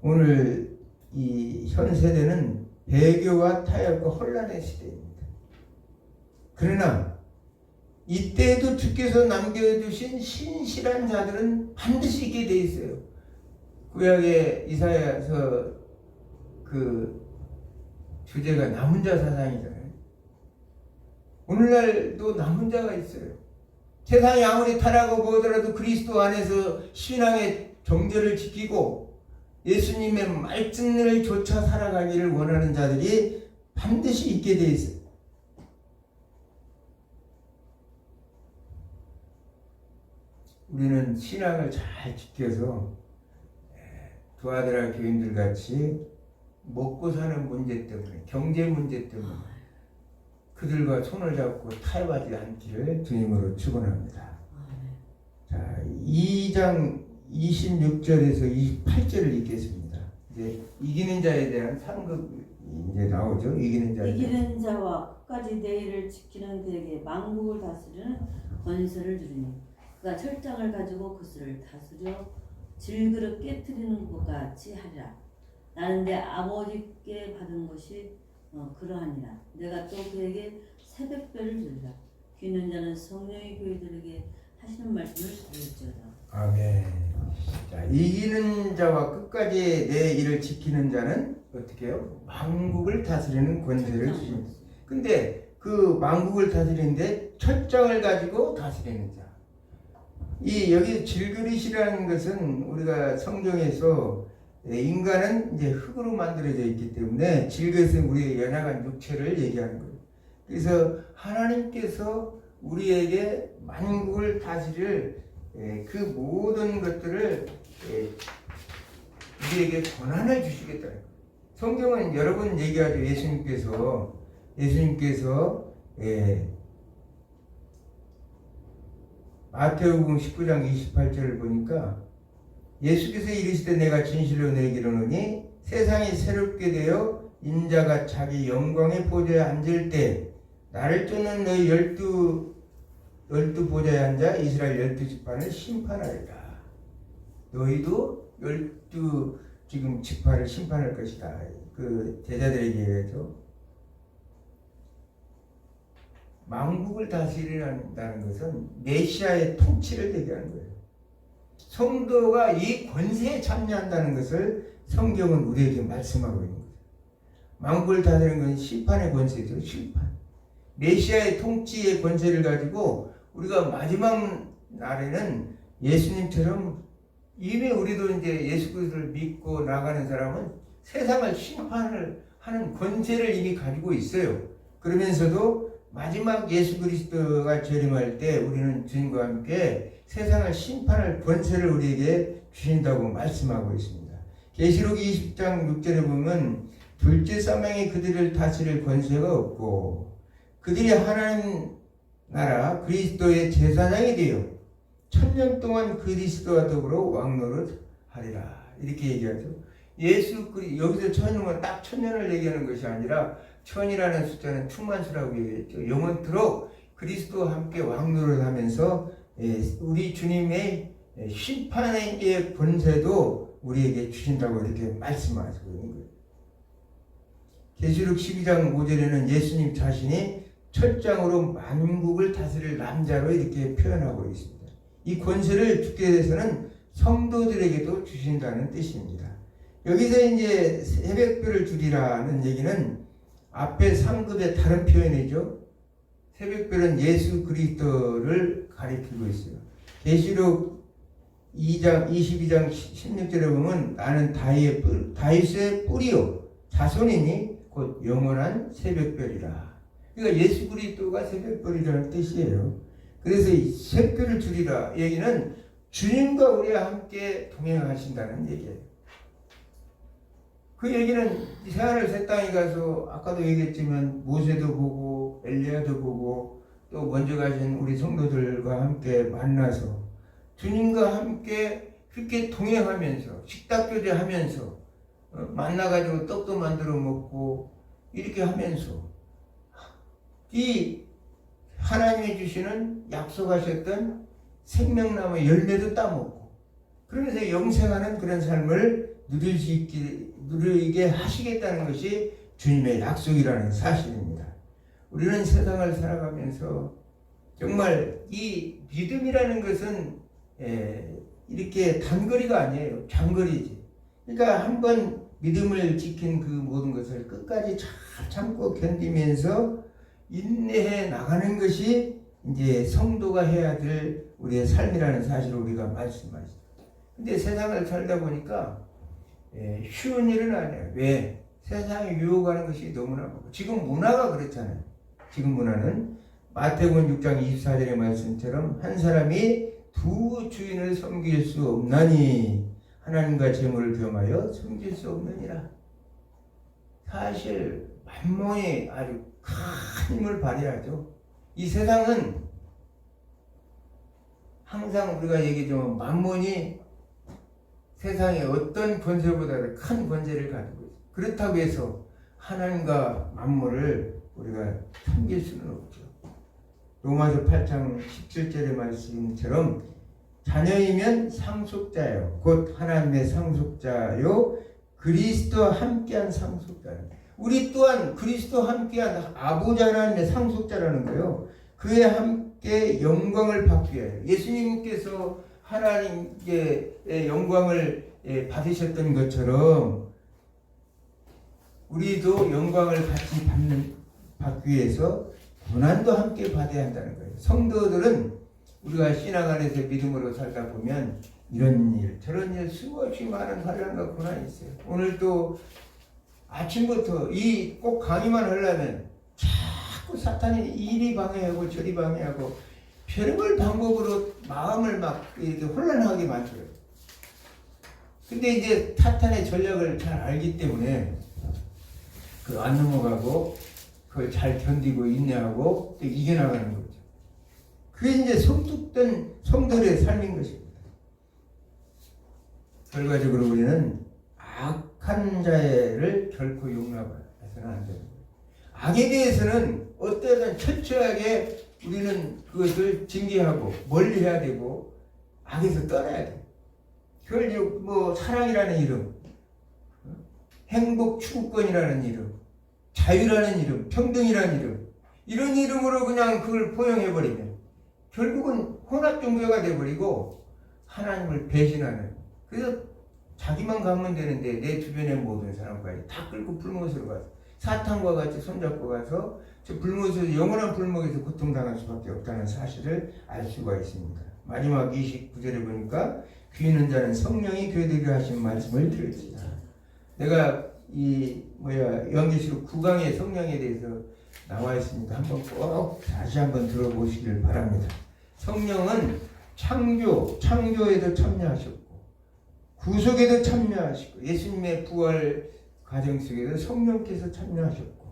오늘 이 현 세대는 배교와 타협과 혼란의 시대입니다. 그러나 이때에도 주께서 남겨주신 신실한 자들은 반드시 있게 돼 있어요. 구약의 이사야서 그 주제가 남은 자 사상이잖아요. 오늘날도 남은 자가 있어요. 세상이 아무리 타락하고 보더라도 그리스도 안에서 신앙의 정절을 지키고 예수님의 말씀을 쫓아 살아가기를 원하는 자들이 반드시 있게 돼 있어요. 우리는 신앙을 잘 지켜서 두아디라 교인들 같이 먹고 사는 문제 때문에, 경제 문제 때문에 그들과 손을 잡고 타협하지 않기를 주님으로 축원합니다. 자, 2장 26절에서 28절을 읽겠습니다. 이제 이기는 자에 대한 상급이 이제 나오죠. 이기는 자와 끝까지 내 일을 지키는 그에게 만국을 다스리는 권세를 주리니 그가 철장을 가지고 그것을 다스려 질그릇 깨트리는 것 같이 하리라. 나는 내 아버지께 받은 것이 그러하니라. 내가 또 그에게 새벽별을 주리라. 귀 있는 자는 성령의 교회들에게 하시는 말씀을 들을지어다. 아멘. 자, 이기는 자와 끝까지 내 일을 지키는 자는 어떻게 해요? 만국을 다스리는 권세를 주십니다. 근데 그 만국을 다스리는데 철장을 가지고 다스리는 자. 여기 질그릇이라는 것은 우리가 성경에서 인간은 이제 흙으로 만들어져 있기 때문에 질그릇은 우리의 연약한 육체를 얘기하는 거예요. 그래서 하나님께서 우리에게 만국을 다스릴 그 모든 것들을 우리에게 권한을 주시겠다는 거예요. 성경은 여러 번 얘기하죠. 예수님께서 마태복음 19장 28절을 보니까 예수께서 이르시되 내가 진실로 너희에게 이르노니 세상이 새롭게 되어 인자가 자기 영광의 보좌에 앉을 때 나를 쫓는 너희 열두 보좌에 앉아 이스라엘 12지파를 심판하리라. 너희도 12 지금 지파를 심판할 것이다. 그 제자들에게 얘기하죠. 만국을 다스리는다는 것은 메시아의 통치를 얘기하는 거예요. 성도가 이 권세에 참여한다는 것을 성경은 우리에게 말씀하고 있는 거죠. 만국을 다스리는 것은 심판의 권세죠. 심판. 메시아의 통치의 권세를 가지고 우리가 마지막 날에는 예수님처럼 이미 우리도 이제 예수 그리스도를 믿고 나가는 사람은 세상을 심판을 하는 권세를 이미 가지고 있어요. 그러면서도 마지막 예수 그리스도가 재림할 때 우리는 주님과 함께 세상을 심판할 권세를 우리에게 주신다고 말씀하고 있습니다. 계시록 20장 6절에 보면 둘째 사망이 그들을 다스릴 권세가 없고 그들이 하나님 나라 그리스도의 제사장이 되어 1000년 동안 그리스도와 더불어 왕노릇 하리라. 이렇게 얘기하죠. 여기서 1000년은 딱 1000년을 얘기하는 것이 아니라 1000이라는 숫자는 충만수라고 얘기했죠. 영원토록 그리스도와 함께 왕노릇 하면서 우리 주님의 심판의 권세도 우리에게 주신다고 이렇게 말씀하시고 있는 거예요. 계시록 12장 5절에는 예수님 자신이 철장으로 만국을 다스릴 남자로 이렇게 표현하고 있습니다. 이 권세를 주께서는 성도들에게도 주신다는 뜻입니다. 여기서 이제 새벽별을 주리라는 얘기는 앞에 상급의 다른 표현이죠. 새벽별은 예수 그리스도를 가리키고 있어요. 계시록 22장 16절에 보면 나는 다윗의 뿌리요 자손이니 곧 영원한 새벽별이라. 그러니까 예수 그리스도가 새벽별이라는 뜻이에요. 그래서 이 새벽별을 주리라 얘기는 주님과 우리와 함께 동행하신다는 얘기예요. 그 얘기는 새하늘 새 땅에 가서 아까도 얘기했지만 모세도 보고 엘리야도 보고 또 먼저 가신 우리 성도들과 함께 만나서 주님과 함께 그렇게 동행하면서 식탁교제하면서 만나가지고 떡도 만들어 먹고 이렇게 하면서 이 하나님이 주시는 약속하셨던 생명나무 열매도 따먹고 그러면서 영생하는 그런 삶을 누리게 하시겠다는 것이 주님의 약속이라는 사실입니다. 우리는 세상을 살아가면서 정말 이 믿음이라는 것은 이렇게 단거리가 아니에요. 장거리지. 그러니까 한번 믿음을 지킨 그 모든 것을 끝까지 잘 참고 견디면서 인내해 나가는 것이 이제 성도가 해야 될 우리의 삶이라는 사실을 우리가 말씀하시죠. 근데 세상을 살다 보니까 쉬운 일은 아니에요. 왜? 세상에 유혹하는 것이 너무나 많고 지금 문화가 그렇잖아요. 지금 문화는 마태복음 6장 24절의 말씀처럼 한 사람이 두 주인을 섬길 수 없나니 하나님과 재물을 겸하여 섬길 수 없느니라. 사실 만몬이 아주 큰 힘을 발휘하죠. 이 세상은 항상 우리가 얘기하지만 만몬이 세상에 어떤 권세보다도 큰 권세를 가지고 있어요. 그렇다고 해서 하나님과 만몬을 우리가 섬길 수는 없죠. 로마서 8장 17절의 말씀처럼 자녀이면 상속자요 곧 하나님의 상속자요 그리스도와 함께한 상속자요. 우리 또한 그리스도와 함께한 아버지 하나님의 상속자라는 거예요. 그에 함께 영광을 받기 위하여 예수님께서 하나님께 영광을 받으셨던 것처럼 우리도 영광을 같이 받기 위해서 고난도 함께 받아야 한다는 거예요. 성도들은 우리가 신앙 안에서 믿음으로 살다 보면 이런 일 저런 일 수없이 많은 환난과 고난이 있어요. 오늘 또 아침부터 이 꼭 강의만 하려면 자꾸 사탄이 이리 방해하고 저리 방해하고 별별 방법으로 마음을 막 이렇게 혼란하게 만들어요. 근데 이제 사탄의 전략을 잘 알기 때문에 그 안 넘어가고 그걸 잘 견디고 인내하고 또 이겨나가는 거죠. 그게 이제 성숙된 성도의 삶인 것입니다. 결과적으로 우리는 악한 자를 결코 용납해서는 안 됩니다. 악에 대해서는 어떠한 철저하게 우리는 그것을 징계하고 멀리해야 되고 악에서 떠나야 돼. 그걸 뭐 사랑이라는 이름, 행복 추구권이라는 이름, 자유라는 이름, 평등이라는 이름 이런 이름으로 그냥 그걸 포용해버리면 결국은 혼합 종교가 돼버리고 하나님을 배신하는. 그래서 자기만 가면 되는데 내 주변의 모든 사람까지 다 끌고 불못으로 가서 사탄과 같이 손잡고 가서 저 불못에서 영원한 불목에서 고통당할 수밖에 없다는 사실을 알 수가 있습니다. 마지막 29절에 보니까 귀 있는 자는 성령이 교회들에게 하신 말씀을 들읍시다. 내가 요한계시록 9강의 성령에 대해서 나와 있으니까 한번 꼭 다시 한번 들어보시길 바랍니다. 성령은 창조에도 참여하셨고 구속에도 참여하시고 예수님의 부활 과정 속에도 성령께서 참여하셨고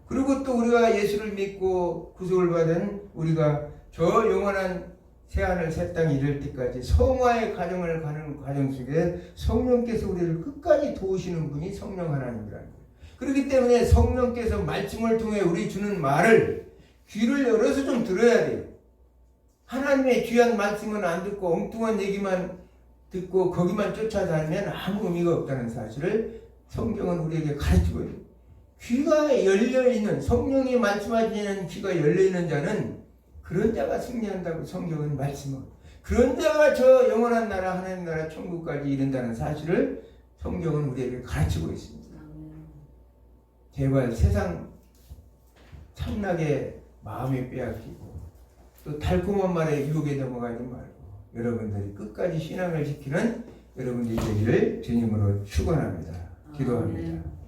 그리고 또 우리가 예수를 믿고 구속을 받은 우리가 저 영원한 새하늘 새 땅에 이를 때까지 성화의 과정을 가는 과정 속에 성령께서 우리를 끝까지 도우시는 분이 성령 하나님이라는 거예요. 그렇기 때문에 성령께서 말씀을 통해 우리 주는 말을 귀를 열어서 좀 들어야 돼요. 하나님의 귀한 말씀은 안 듣고 엉뚱한 얘기만 듣고 거기만 쫓아다니면 아무 의미가 없다는 사실을 성경은 우리에게 가르치고 있어요. 귀가 열려있는 성령이 말씀하시는 귀가 열려있는 자는 그런 자가 승리한다고 성경은 말씀하고 그런 자가 저 영원한 나라 하나님 나라 천국까지 이른다는 사실을 성경은 우리에게 가르치고 있습니다. 제발 세상 참나게 마음이 빼앗기고 또 달콤한 말에 유혹에 넘어가지 말고 여러분들이 끝까지 신앙을 지키는 여러분들이 되기를 주님으로 축원합니다. 기도합니다.